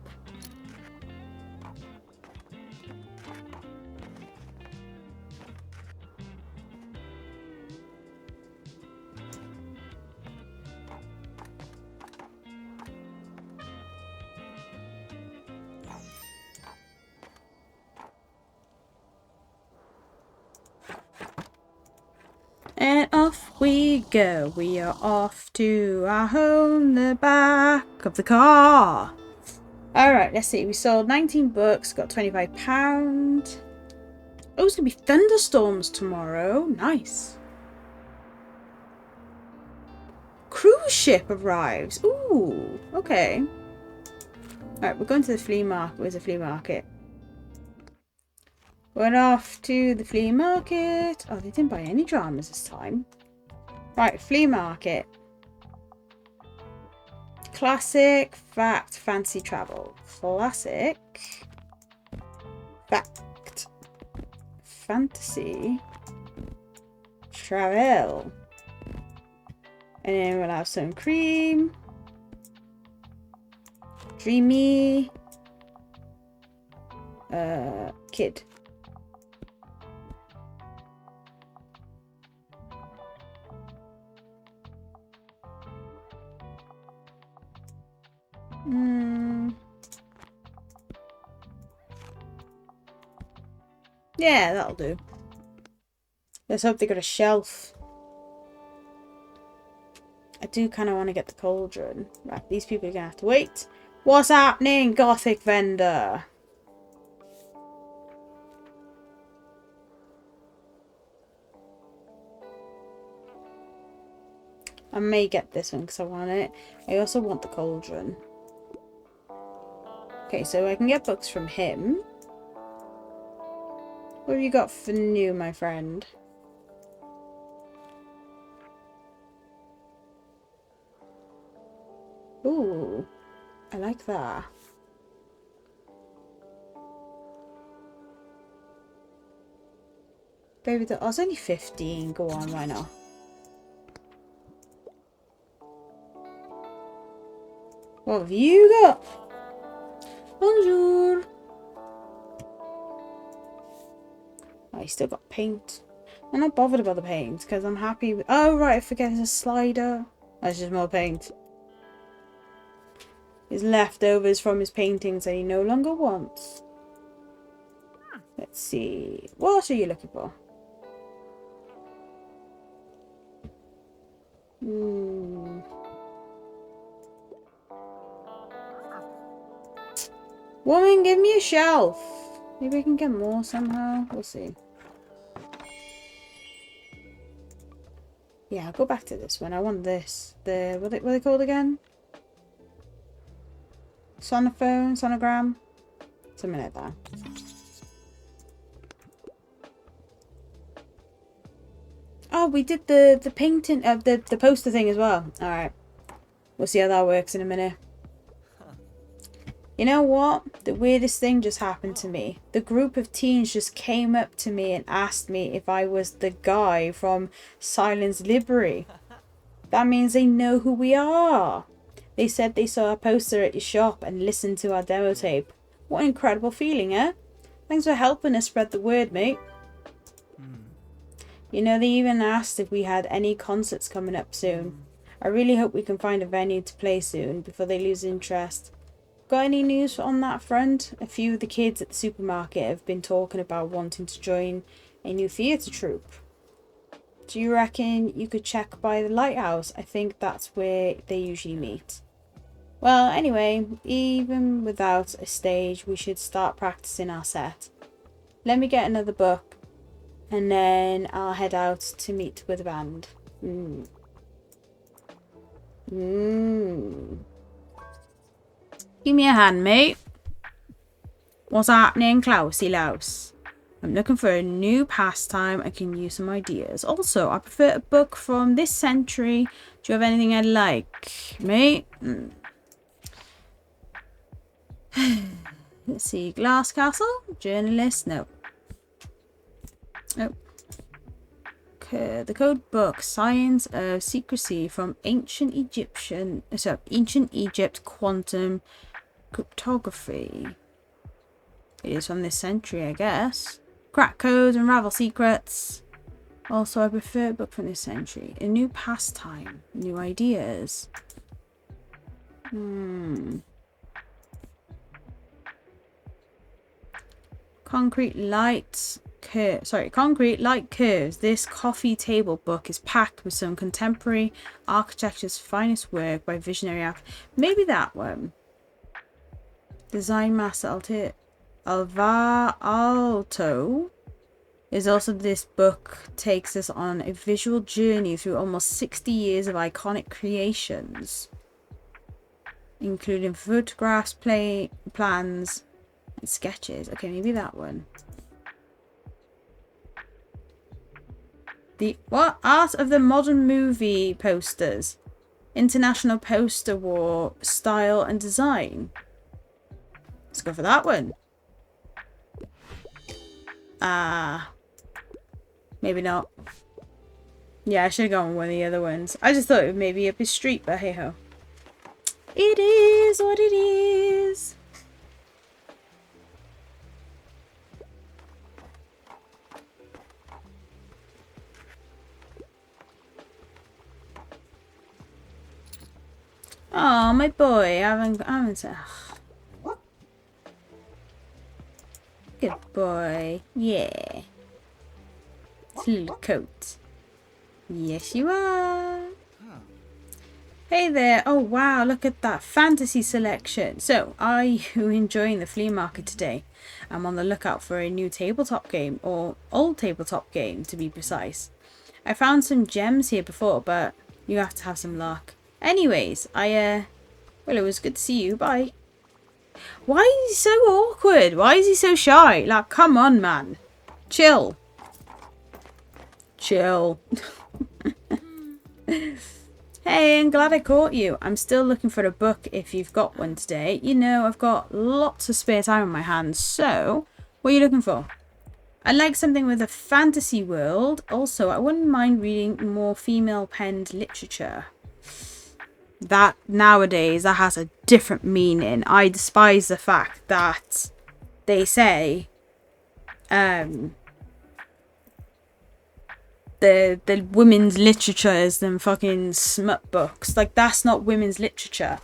Speaker 1: And off we go. We are off to our home, the back of the car. Alright, let's see. We sold 19 books, got £25. Oh, it's going to be thunderstorms tomorrow. Nice. Cruise ship arrives. Ooh, okay. Alright, we're going to the flea market. Where's the flea market? We're off to the flea market. Oh, they didn't buy any dramas this time. Right, flea market. Classic, fact, fancy travel. Classic, fact, fantasy, travel. And then we'll have some cream. Dreamy. Kid. Yeah, that'll do. Let's hope they got a shelf. I do kind of want to get the cauldron. Right, these people are going to have to wait. What's happening, Gothic vendor? I may get this one because I want it. I also want the cauldron. Okay, so I can get books from him. What have you got for new, my friend? Ooh, I like that. Baby doll. Oh, it's only 15. Go on, why not? What have you got? Bonjour. Oh, you still got paint. I'm not bothered about the paint because I'm happy with... Oh, right, I forget there's a slider. That's just more paint. his leftovers from his paintings that he no longer wants. Let's see. What are you looking for? Woman, give me a shelf. Maybe we can get more somehow. We'll see. Yeah, I'll go back to this one. I want this. The what are they called again? Sonophone, sonogram, something like that. Oh, we did the painting of the poster thing as well. All right, we'll see how that works in a minute. You know what? The weirdest thing just happened to me. The group of teens just came up to me and asked me if I was the guy from Silence Library. That means they know who we are. They said they saw a poster at your shop and listened to our demo tape. What an incredible feeling, eh? Thanks for helping us spread the word, mate. You know, they even asked if we had any concerts coming up soon. I really hope we can find a venue to play soon before they lose interest. Got any news on that front? A few of the kids at the supermarket have been talking about wanting to join a new theatre troupe. Do you reckon you could check by the lighthouse? I think that's where they usually meet. Well, anyway, even without a stage, we should start practicing our set. Let me get another book, and then I'll head out to meet with the band. Give me a hand, mate. What's happening, Klausy Louse? I'm looking for a new pastime. I can use some ideas. Also, I prefer a book from this century. Do you have anything I'd like, mate? Let's see. Glass Castle? Journalist? No. Oh. Okay. The code book. Science of Secrecy from Ancient Egypt Quantum Cryptography. It is from this century, I guess. Crack codes, unravel secrets. Also, I prefer a book from this century. A new pastime. New ideas. Concrete light curves. This coffee table book is packed with some contemporary architecture's finest work by visionary maybe that one. Design master Alto is also this book takes us on a visual journey through almost 60 years of iconic creations, including photographs, plans, and sketches. Okay, maybe that one. The Art of the Modern Movie Posters. International Poster War Style and Design. Let's go for that one. Maybe not. Yeah, I should have gone with one of the other ones. I just thought it would maybe up his street, but hey ho. It is what it is. Oh, my boy. I haven't said. Good boy. Yeah. It's a little coat. Yes, you are. Hey there. Oh, wow. Look at that fantasy selection. So, are you enjoying the flea market today? I'm on the lookout for a new tabletop game, or old tabletop game to be precise. I found some gems here before, but you have to have some luck. Anyways, well, it was good to see you. Bye. Why is he so awkward? Why is he so shy? Like, come on, man. Chill. Chill. Hey, I'm glad I caught you. I'm still looking for a book if you've got one today. You know, I've got lots of spare time on my hands. So, what are you looking for? I'd like something with a fantasy world. Also, I wouldn't mind reading more female-penned literature. That nowadays that has a different meaning. I despise the fact that they say the women's literature is them fucking smut books. Like, that's not women's literature.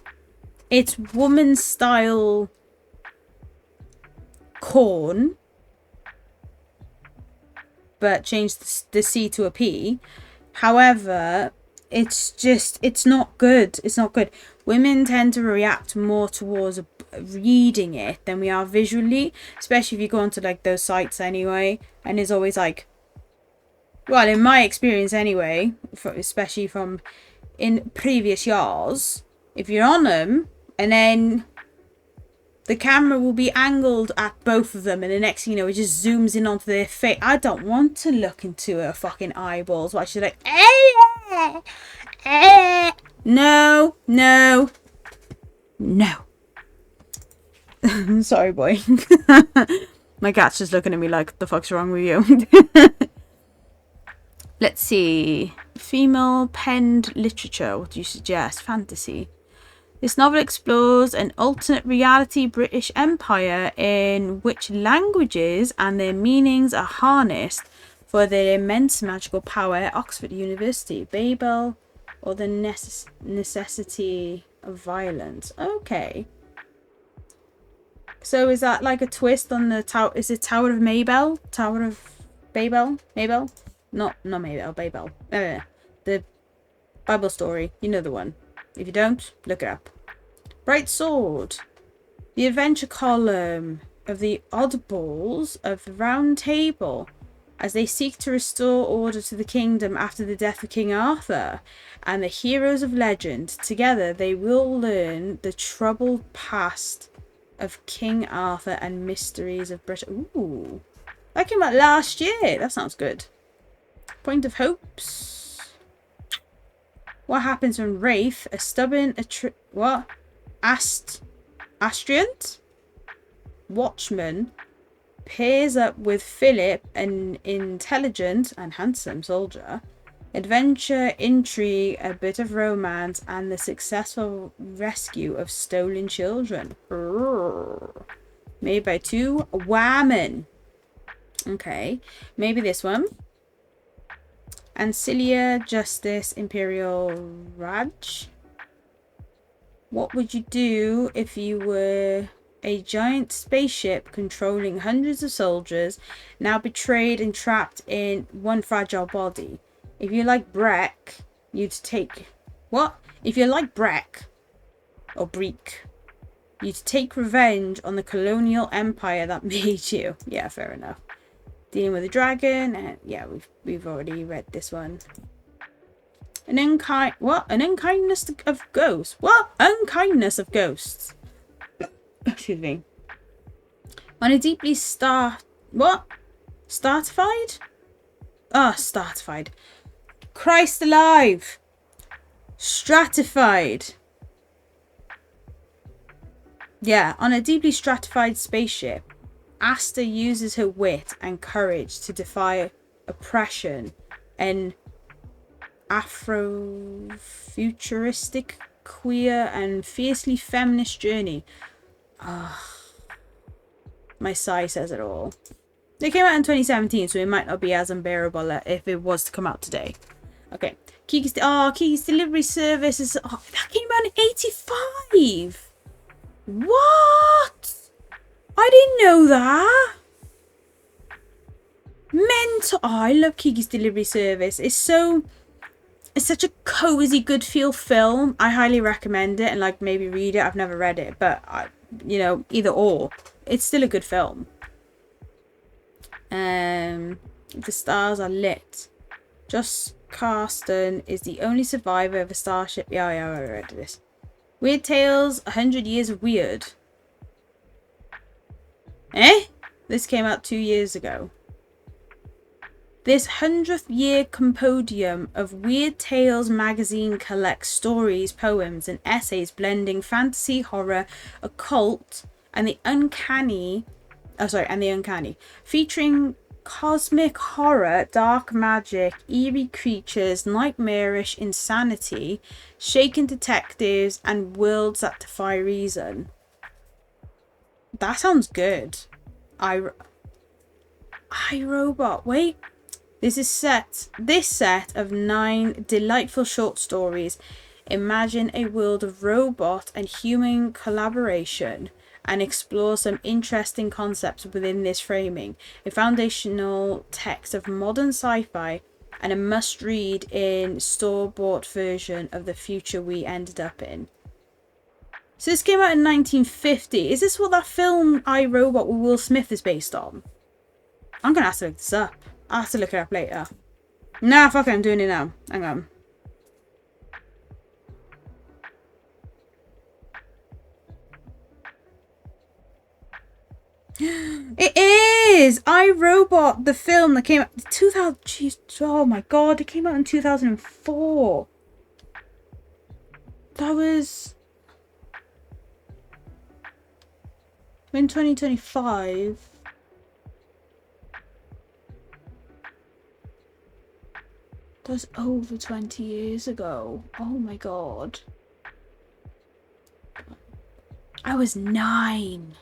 Speaker 1: It's woman style corn, but change the C to a P. However, it's not good. It's not good. Women tend to react more towards reading it than we are visually, especially if you go onto like those sites anyway. And it's always like, well, in my experience anyway, especially from in previous years, if you're on them and then the camera will be angled at both of them, and the next thing you know, it just zooms in onto their face. I don't want to look into her fucking eyeballs while she's like, no, no, no. Sorry, boy. My cat's just looking at me like, the fuck's wrong with you? Let's see. Female penned literature. What do you suggest? Fantasy. This novel explores an alternate reality British Empire in which languages and their meanings are harnessed for their immense magical power at Oxford University, Babel, or the necessity of violence. Okay. So is that like a twist on the tower? Is it Tower of Mabel? Tower of Babel? Mabel? Not Mabel, Babel. The Bible story. You know the one. If you don't, look it up. Bright Sword. The adventure column of the Oddballs of the Round Table as they seek to restore order to the kingdom after the death of King Arthur and the heroes of legend. Together they will learn the troubled past of King Arthur and mysteries of Britain. Ooh. That came out last year. That sounds good. Point of Hopes. What happens when Rafe, a stubborn Astriant watchman, pairs up with Philip, an intelligent and handsome soldier. Adventure, intrigue, a bit of romance, and the successful rescue of stolen children. Made by two women. Okay, maybe this one. Ancilia, Justice, Imperial Raj. What would you do if you were a giant spaceship controlling hundreds of soldiers, now betrayed and trapped in one fragile body? If you like Breck, you'd take... What? If you like Breck, or Breek, you'd take revenge on the colonial empire that made you. Yeah, fair enough. Dealing with a dragon, and yeah, we've already read this one. An unkindness of ghosts. What? Unkindness of ghosts. Excuse me. On a deeply startified? Ah, startified. Christ alive. Stratified. Yeah, on a deeply stratified spaceship, Asta uses her wit and courage to defy oppression and Afrofuturistic, queer, and fiercely feminist journey. My sigh says it all. It came out in 2017, so it might not be as unbearable if it was to come out today. Okay. Kiki's Delivery Service is... Oh, that came out in 85! What? I didn't know that. Mental. Oh, I love Kiki's Delivery Service. It's such a cozy, good feel film. I highly recommend it and like maybe read it. I've never read it, but you know, either or, it's still a good film. The stars are lit. Joss Carsten is the only survivor of a starship. Yeah, I read this. Weird Tales, 100 Years of Weird. This came out 2 years ago. This 100th year compendium of Weird Tales magazine collects stories, poems, and essays blending fantasy, horror, occult, and the uncanny. Featuring cosmic horror, dark magic, eerie creatures, nightmarish insanity, shaken detectives, and worlds that defy reason. That sounds good. iRobot. Wait. This set of 9 delightful short stories Imagine a world of robot and human collaboration and explore some interesting concepts within this framing. A foundational text of modern sci-fi and a must-read in store-bought version of the future we ended up in. So this came out in 1950. Is this what that film I, Robot with Will Smith is based on? I'm going to have to look this up. I'll have to look it up later. Nah, fuck it, I'm doing it now. Hang on. It is! I, Robot, the film that came out 2000. Jeez, oh my god, it came out in 2004. That was in 2025. That was over 20 years ago. Oh my god. I was 9.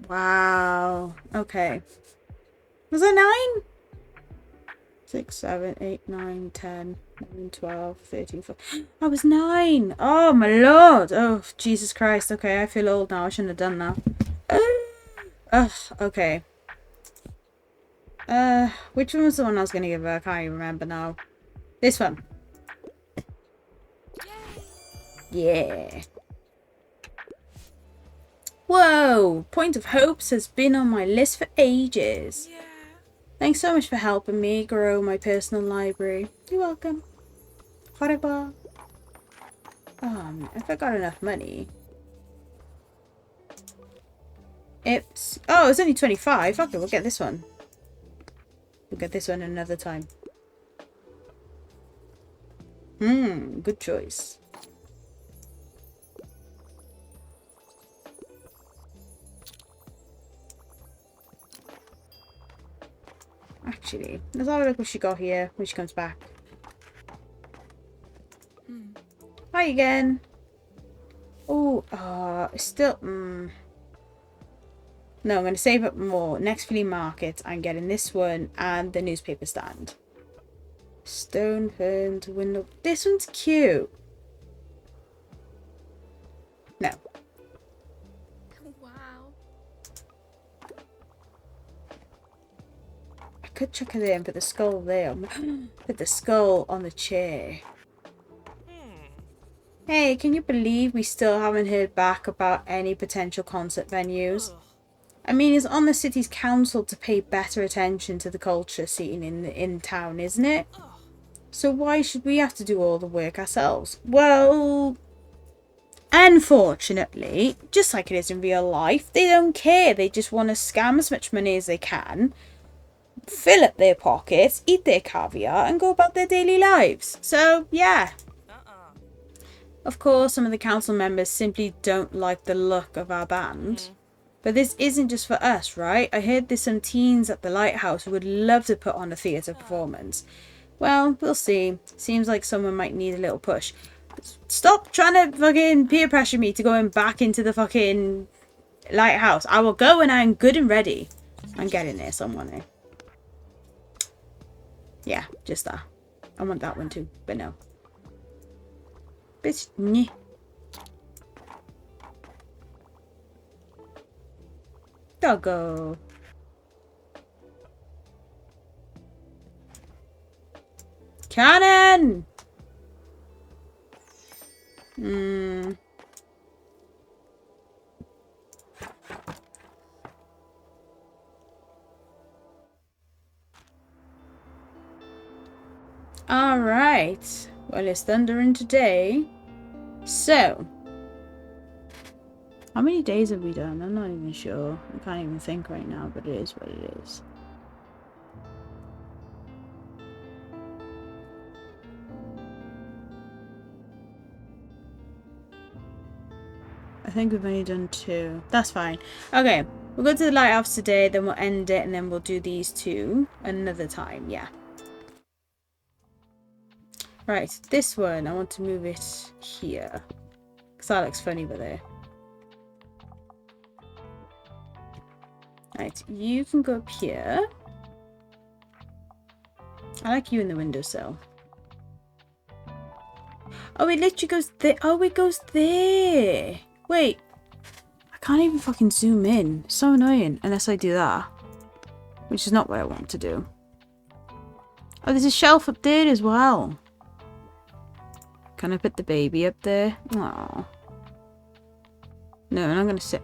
Speaker 1: Wow. Okay. Was I 9? 6, 7, 8, 9, 10, 11, 12, 13, 14. I was 9. Oh my lord. Oh, Jesus Christ. Okay, I feel old now. I shouldn't have done that. Ugh, okay. Which one was the one I was going to give her? I can't even remember now. This one. Yeah. Whoa! Point of Hopes has been on my list for ages. Yeah. Thanks so much for helping me grow my personal library. You're welcome. Horrible. If I got enough money. It's... Oh, it's only 25. Okay, we'll get this one. We'll get this one another time. Good choice. Actually, let's have a look what she got here when she comes back. Hi again. Oh, still... No, I'm going to save up more. Next flea market, I'm getting this one and the newspaper stand. Stone ferns window. This one's cute. No.
Speaker 2: Wow.
Speaker 1: I could chuck it there and put the skull there. Put the skull on the chair. Hey, can you believe we still haven't heard back about any potential concert venues? I mean, it's on the city's council to pay better attention to the culture scene in town, isn't it? So why should we have to do all the work ourselves? Well, unfortunately, just like it is in real life, they don't care. They just want to scam as much money as they can, fill up their pockets, eat their caviar, and go about their daily lives. So, yeah. Of course, some of the council members simply don't like the look of our band. But this isn't just for us, right? I heard there's some teens at the lighthouse who would love to put on a theatre performance. Well, we'll see. Seems like someone might need a little push. Stop trying to fucking peer pressure me to going back into the fucking lighthouse. I will go when I'm good and ready. I'm getting there someone. Yeah, just that. I want that one too, but no. Bitch, nyeh. Doggo. Cannon! Alright. Well, it's thundering today. So. How many days have we done? I'm not even sure. I can't even think right now, but it is what it is. I think we've only done 2. That's fine. Okay, we'll go to the lighthouse today, then we'll end it, and then we'll do these 2 another time. Yeah. Right, this one, I want to move it here. Because that looks funny over there. Right, you can go up here. I like you in the windowsill. Oh, it literally goes there. Oh, it goes there. Wait. I can't even fucking zoom in. It's so annoying. Unless I do that. Which is not what I want to do. Oh, there's a shelf up there as well. Can I put the baby up there? Oh. No, I'm not going to sit.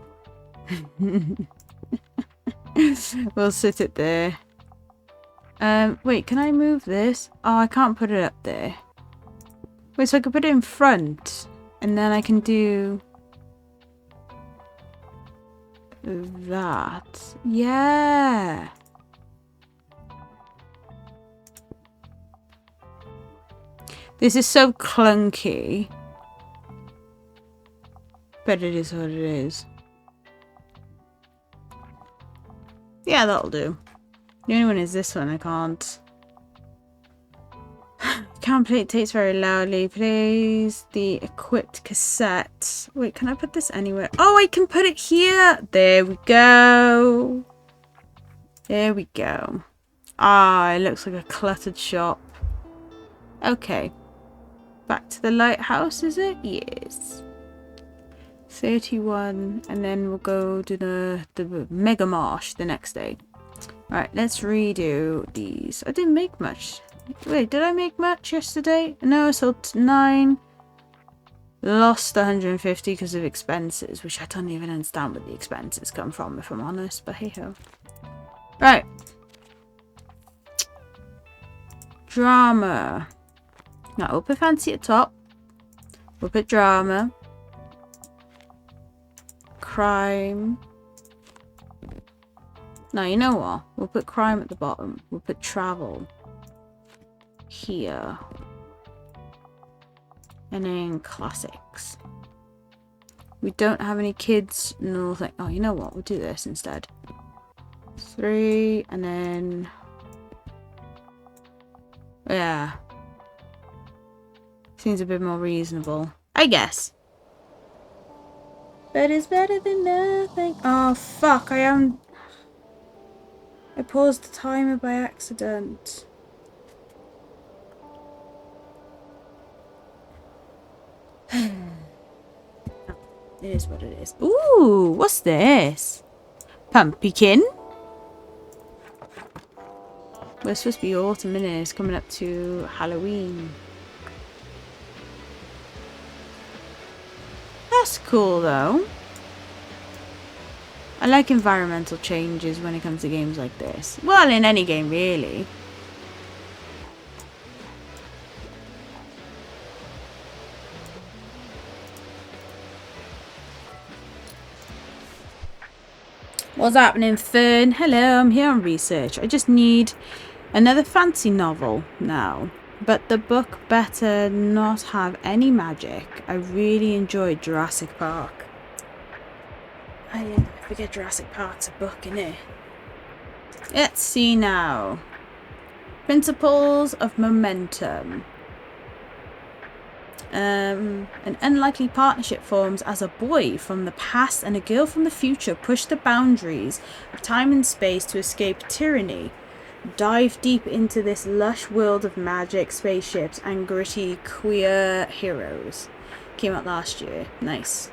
Speaker 1: We'll sit it there. Wait, can I move this? Oh, I can't put it up there. Wait, so I can put it in front. And then I can do that. Yeah. This is so clunky. But it is what it is. Yeah, that'll do. The only one is this one. I can't. Can't play it tapes very loudly. Plays the equipped cassette. Wait, can I put this anywhere? Oh, I can put it here. There we go. There we go. Ah, it looks like a cluttered shop. Okay. Back to the lighthouse, is it? Yes. 31. And then we'll go to the Mega Marsh the next day. Right, let's redo these. I didn't make much. Wait, did I make much yesterday? No, I sold 9. Lost 150 because of expenses, which I don't even understand where the expenses come from, if I'm honest, but hey ho. Right. Drama. Now, we'll put fancy at top. We'll put drama. Crime. No, you know what? We'll put crime at the bottom. We'll put travel here. And then classics. We don't have any kids. No thing. Oh, you know what? We'll do this instead. 3 and then... Yeah. Seems a bit more reasonable. I guess. But it's better than nothing. Oh, fuck. I paused the timer by accident. It is what it is. Ooh, what's this? Pumpkin? We're supposed to be autumn, innit? It's coming up to Halloween. That's cool, though. I like environmental changes when it comes to games like this. Well, in any game, really. What's happening, Fern? Hello, I'm here on research. I just need another fancy novel now. But the book better not have any magic. I really enjoyed Jurassic Park. I forget Jurassic Park's a book, innit? Let's see now. Principles of Momentum. An unlikely partnership forms as a boy from the past and a girl from the future push the boundaries of time and space to escape tyranny. Dive deep into this lush world of magic, spaceships, and gritty queer heroes. Came out last year. Nice.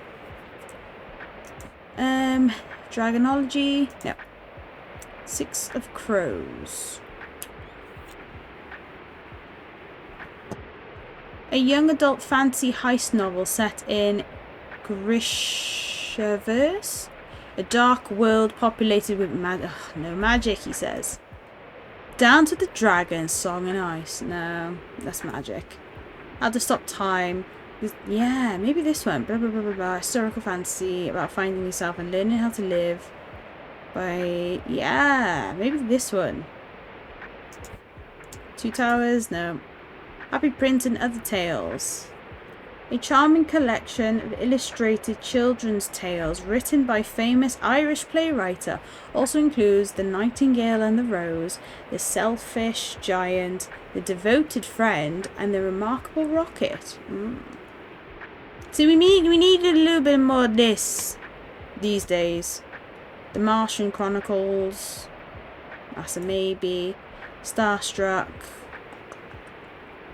Speaker 1: Dragonology. No. 6 of Crows. A young adult fantasy heist novel set in Grishaverse, a dark world populated with no magic, he says. Down to the Dragon, Song and Ice. No, that's magic. How to Stop Time. Yeah, maybe this one. Blah, blah, blah, blah, blah. Historical fantasy about finding yourself and learning how to live. Yeah, maybe this one. 2 Towers. No. Happy Prince and Other Tales. A charming collection of illustrated children's tales written by famous Irish playwright. Also includes The Nightingale and the Rose, The Selfish Giant, The Devoted Friend, and The Remarkable Rocket. So we need a little bit more of this these days. The Martian Chronicles. That's a maybe. Starstruck.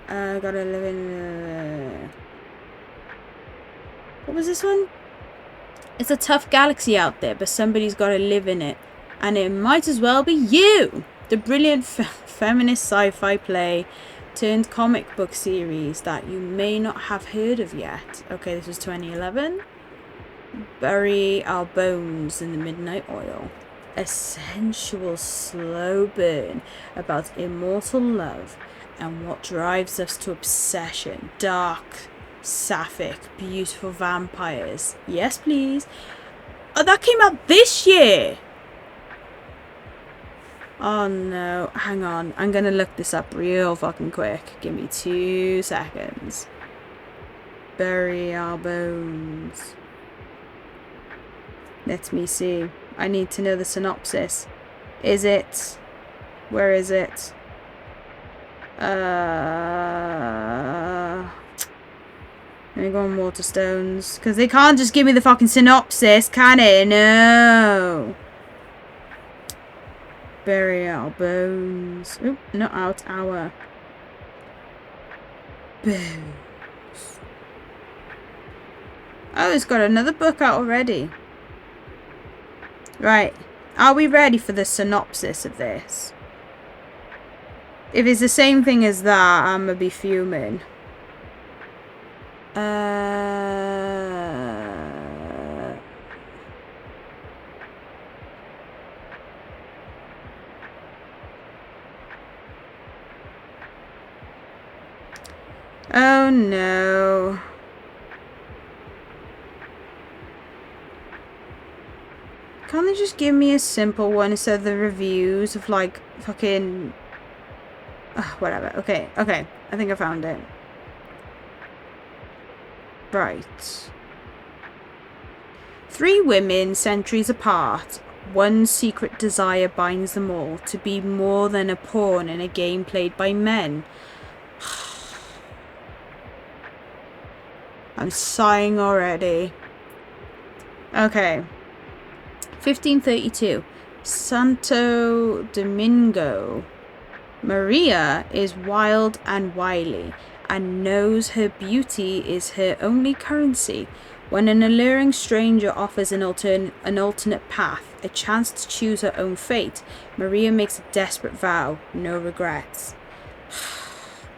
Speaker 1: Gotta live in What was this one? It's a tough galaxy out there, but somebody's got to live in it. And it might as well be you! The brilliant feminist sci-fi play turned comic book series that you may not have heard of yet. Okay, this was 2011. Bury Our Bones in the Midnight Oil. A sensual slow burn about immortal love and what drives us to obsession. Dark, sapphic, beautiful vampires. Yes, please. Oh, that came out this year! Oh no, hang on. I'm gonna look this up real fucking quick. Give me 2 seconds. Bury Our Bones. Let me see. I need to know the synopsis. Is it? Where is it? Let me go on Waterstones. Because they can't just give me the fucking synopsis, can it? No. Bury Our Bones. Oop, not out. Hour. Bones. Oh, it's got another book out already. Right. Are we ready for the synopsis of this? If it's the same thing as that, I'm gonna be fuming. Oh no. Can't they just give me a simple one instead of the reviews of like fucking... whatever. Okay. I think I found it. Right. 3 women, centuries apart. One secret desire binds them all, to be more than a pawn in a game played by men. I'm sighing already. Okay. 1532. Santo Domingo. Maria is wild and wily, and knows her beauty is her only currency. When an alluring stranger offers an alternate path, a chance to choose her own fate, Maria makes a desperate vow, no regrets.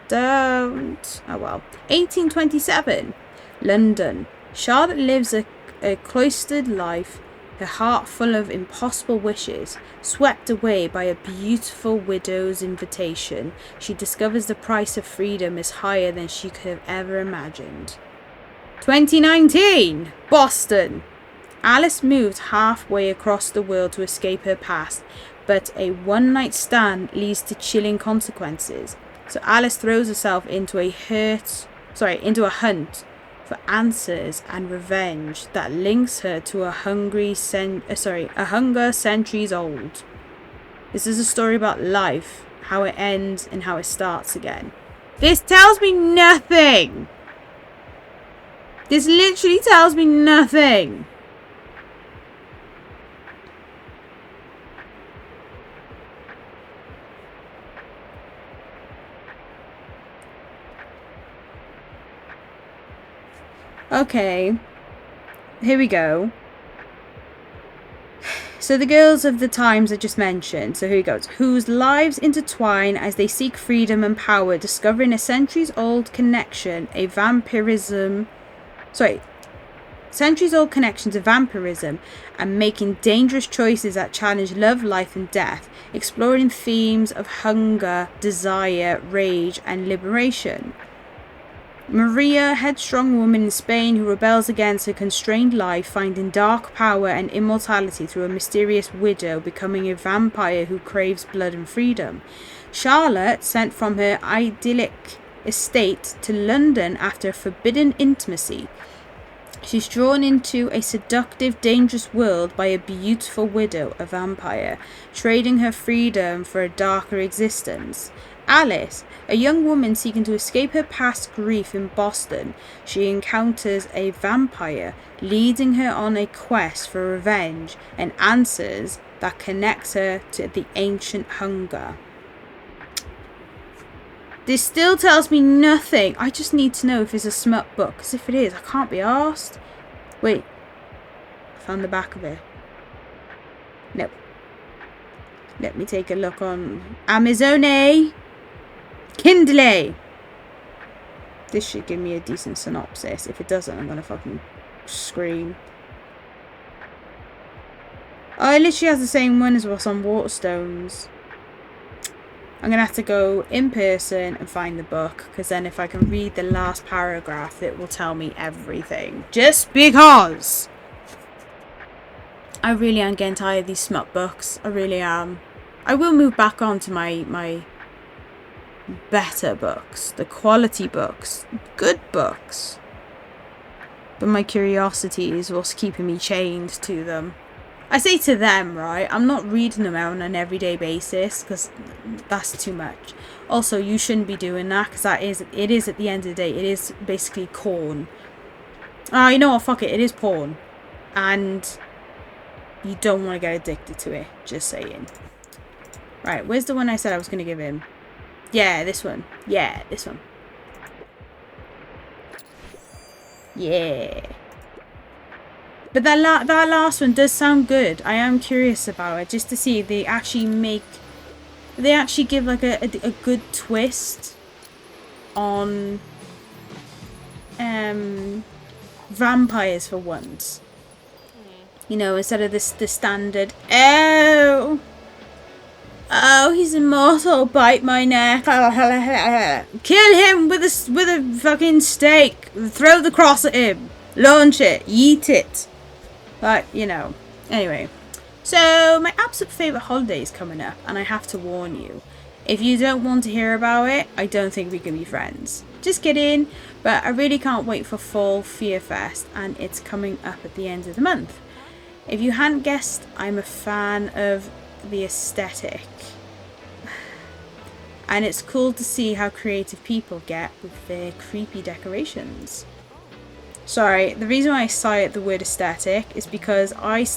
Speaker 1: Don't. Oh well. 1827. London. Charlotte lives a cloistered life, her heart full of impossible wishes. Swept away by a beautiful widow's invitation, she discovers the price of freedom is higher than she could have ever imagined. 2019! Boston! Alice moved halfway across the world to escape her past, but a one-night stand leads to chilling consequences. So Alice throws herself into a hunt for answers and revenge that links her to a hunger centuries old. This is a story about life, how it ends and how it starts again. This tells me nothing. This literally tells me nothing. Okay, here we go. So the girls of the times I just mentioned, so here goes, whose lives intertwine as they seek freedom and power, discovering a centuries-old connection to vampirism, and making dangerous choices that challenge love, life and death, exploring themes of hunger, desire, rage and liberation. Maria, headstrong woman in Spain who rebels against her constrained life, finding dark power and immortality through a mysterious widow, becoming a vampire who craves blood and freedom. Charlotte, sent from her idyllic estate to London after a forbidden intimacy. She's drawn into a seductive, dangerous world by a beautiful widow, a vampire, trading her freedom for a darker existence. Alice, a young woman seeking to escape her past grief in Boston. She encounters a vampire, leading her on a quest for revenge and answers that connects her to the ancient hunger. This still tells me nothing. I just need to know if it's a smut book, because if it is, I can't be arsed. Wait. Found the back of it. Nope. Let me take a look on Amazon. Kindle. This should give me a decent synopsis. If it doesn't, I'm gonna fucking scream. Oh, it literally has the same one as what's on Waterstones. I'm gonna have to go in person and find the book, because then if I can read the last paragraph, it will tell me everything. Just because I really am getting tired of these smut books. I really am. I will move back on to my better books, the quality books, good books. But my curiosity is what's keeping me chained to them. I say to them, right? I'm not reading them on an everyday basis because that's too much. Also, you shouldn't be doing that because it is at the end of the day, it is basically corn. You know what? Fuck it. It is porn. And you don't want to get addicted to it. Just saying. Right, where's the one I said I was going to give him? Yeah, this one. Yeah, this one. Yeah. But that last one does sound good. I am curious about it, just to see if they actually give like a good twist on vampires for once. You know, instead of the standard, oh, he's immortal, bite my neck. Kill him with a fucking stake. Throw the cross at him. Launch it. Eat it. Like, you know. Anyway. So, my absolute favourite holiday is coming up. And I have to warn you. If you don't want to hear about it, I don't think we can be friends. Just kidding. But I really can't wait for Fall Fear Fest. And it's coming up at the end of the month. If you hadn't guessed, I'm a fan of the aesthetic. And it's cool to see how creative people get with their creepy decorations. Sorry, the reason why I cite the word aesthetic is because I've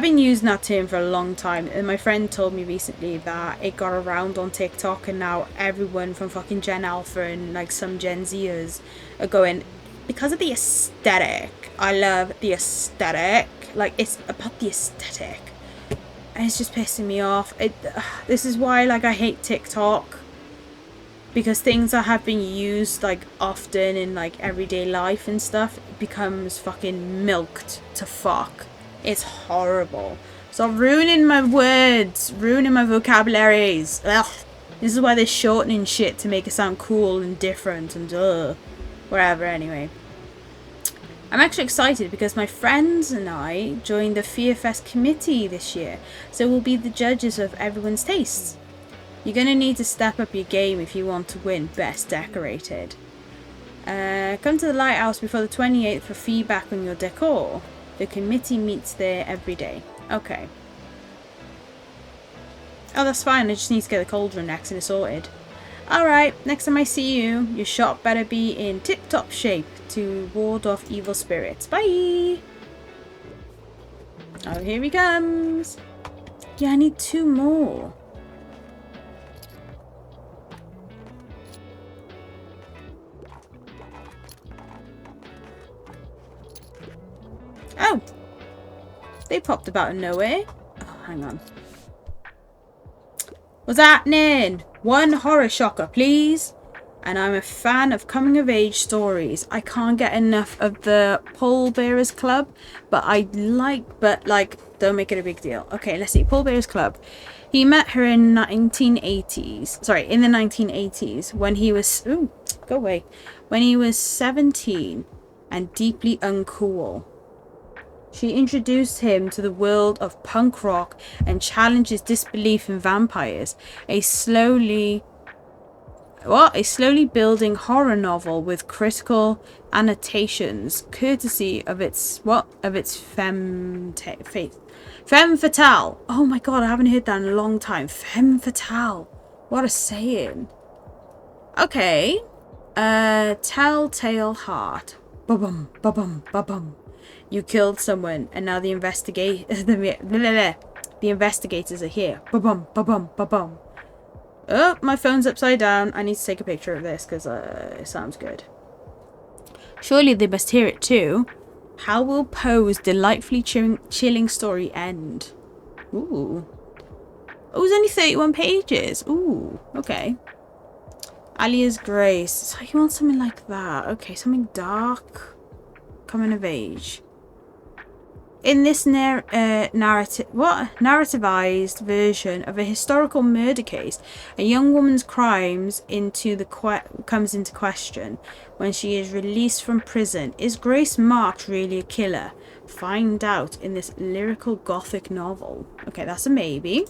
Speaker 1: been using that term for a long time, and my friend told me recently that it got around on TikTok, and now everyone from fucking Gen Alpha and like some Gen Zers are going, because of the aesthetic. I love the aesthetic. Like, it's about the aesthetic. And it's just pissing me off. This is why, like, I hate TikTok. Because things that have been used, like, often in, like, everyday life and stuff becomes fucking milked to fuck. It's horrible. Stop ruining my words. Ruining my vocabularies. Ugh. This is why they're shortening shit to make it sound cool and different and whatever, anyway. I'm actually excited because my friends and I joined the Fear Fest committee this year. So we'll be the judges of everyone's tastes. You're going to need to step up your game if you want to win Best Decorated. Come to the Lighthouse before the 28th for feedback on your decor. The committee meets there every day. Okay. Oh, that's fine. I just need to get the cauldron next and it's sorted. Alright, next time I see you, your shop better be in tip-top shape to ward off evil spirits. Bye! Oh, here he comes. Yeah, I need 2 more. Oh! They popped up out of nowhere. Oh, hang on. What's happening? 1 horror shocker, please. And I'm a fan of coming of age stories. I can't get enough of the Pole Bearers Club, but don't make it a big deal. Okay, let's see. Pole Bearers Club. He met her in 1980s. Sorry, in the 1980s when he was go away. When he was 17 and deeply uncool. She introduced him to the world of punk rock and challenged his disbelief in vampires. A slowly building horror novel with critical annotations, courtesy of its femme fatale. Oh my god, I haven't heard that in a long time. Femme fatale. What a saying. Okay. Telltale Heart. Ba-bum, ba-bum, ba-bum. You killed someone, and now the investigators are here. Ba-bum, ba-bum, ba-bum. Oh, my phone's upside down. I need to take a picture of this because it sounds good. Surely they must hear it too. How will Poe's delightfully chilling story end? Ooh. Oh, it was only 31 pages. Ooh, okay. Alia's Grace. So you want something like that. Okay, something dark. Coming of age. In this narrativized version of a historical murder case, a young woman's crimes comes into question when she is released from prison. Is Grace Marks really a killer? Find out in this lyrical gothic novel. Okay, that's a maybe.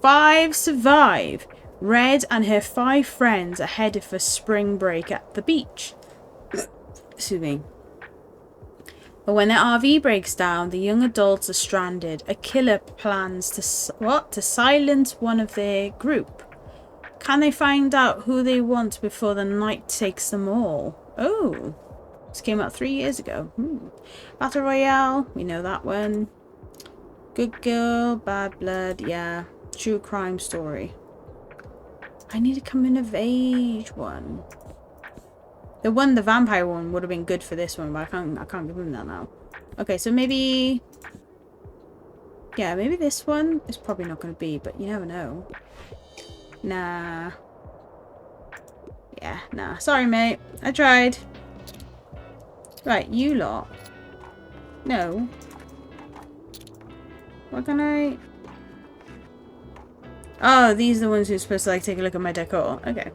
Speaker 1: 5 survive. Red and her 5 friends are headed for spring break at the beach. Excuse me. But when their RV breaks down, the young adults are stranded. A killer plans to silence one of their group. Can they find out who they want before the night takes them all? Oh, this came out 3 years ago. Battle Royale, we know that one. Good Girl, Bad Blood, yeah. True crime story. I need a coming of age one. The vampire one would have been good for this one, but I can't give him that now. Okay, so maybe... yeah, maybe this one is probably not going to be, but you never know. Nah. Yeah, nah. Sorry, mate. I tried. Right, you lot. No. What can I... oh, these are the ones who are supposed to, like, take a look at my decor. Okay.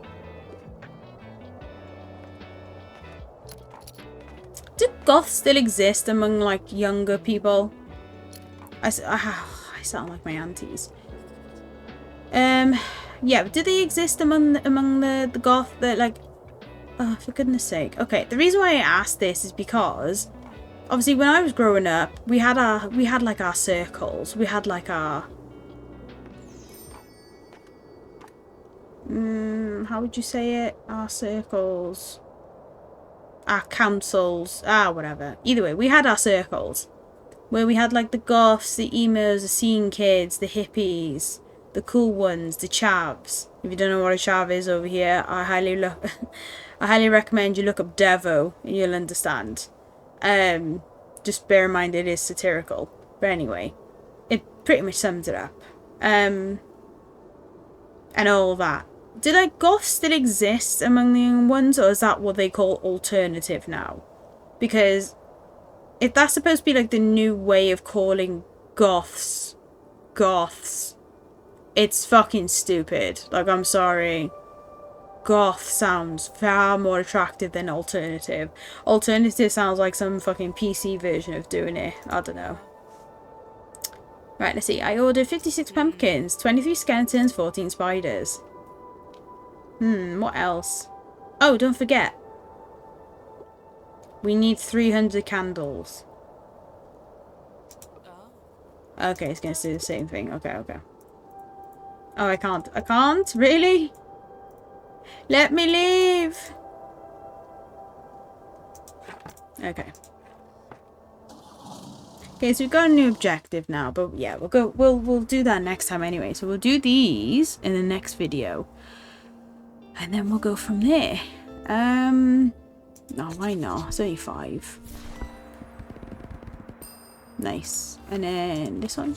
Speaker 1: Do goths still exist among, like, younger people? I sound like my aunties. Yeah, but do they exist among the goth that, like... oh, for goodness sake. Okay, the reason why I asked this is because... obviously, when I was growing up, we had like, our circles. We had, like, our... how would you say it? Our circles... our councils, whatever. Either way, we had our circles where we had like the goths, the emos, the scene kids, the hippies, the cool ones, the chavs. If you don't know what a chav is over here, I highly recommend you look up Devo and you'll understand. Just bear in mind it is satirical, but anyway, it pretty much sums it up. And all that. Do like goths still exist among the young ones, or is that what they call alternative now? Because if that's supposed to be like the new way of calling goths, it's fucking stupid. Like, I'm sorry. Goth sounds far more attractive than alternative. Alternative sounds like some fucking PC version of doing it. I don't know. Right, let's see. I ordered 56 pumpkins, 23 skeletons, 14 spiders. What else? Oh, don't forget. We need 300 candles. Okay, it's going to do the same thing. Okay. Oh, I can't. I can't? Really? Let me leave. Okay. Okay, so we've got a new objective now, but yeah, we'll do that next time anyway. So we'll do these in the next video. And then we'll go from there. No, why not? It's only 5. Nice. And then this one.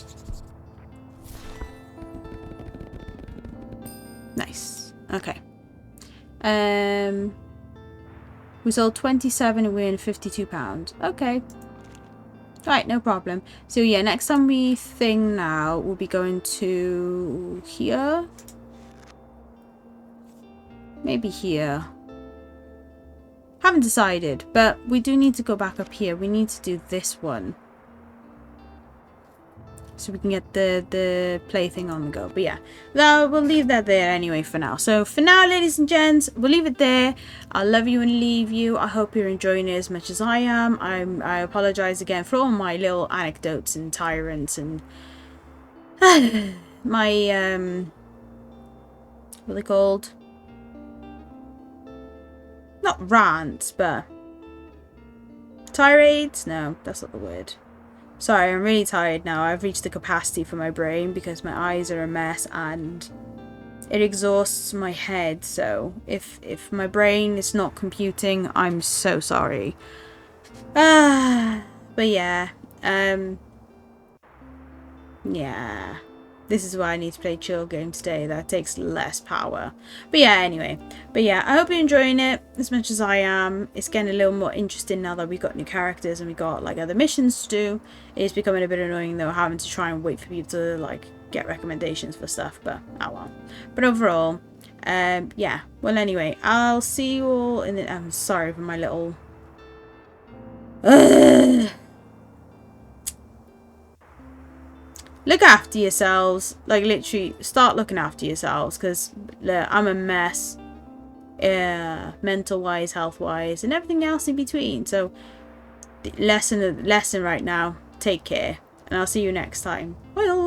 Speaker 1: Nice. Okay. We sold 27 and we earned £52. Okay. Right, no problem. So yeah, next time we thing now, we'll be going to here. Maybe here. Haven't decided, but we do need to go back up here. We need to do this one. So we can get the plaything on the go. But yeah, we'll leave that there anyway for now. So for now, ladies and gents, we'll leave it there. I'll love you and leave you. I hope you're enjoying it as much as I am. I apologize again for all my little anecdotes and tyrants and my what are they called? Not rants, but tirades? No, that's not the word. Sorry, I'm really tired now. I've reached the capacity for my brain because my eyes are a mess and it exhausts my head. So if my brain is not computing, I'm so sorry. But yeah, yeah. This is why I need to play chill games today. That takes less power. But yeah, anyway. But yeah, I hope you're enjoying it as much as I am. It's getting a little more interesting now that we've got new characters and we got like other missions to do. It's becoming a bit annoying though, having to try and wait for people to like get recommendations for stuff. But oh well. But overall, yeah. Well, anyway, I'll see you all in the... I'm sorry for my little... Look after yourselves. Like, literally, start looking after yourselves. Because I'm a mess. Mental-wise, health-wise, and everything else in between. So, lesson right now. Take care. And I'll see you next time. Bye.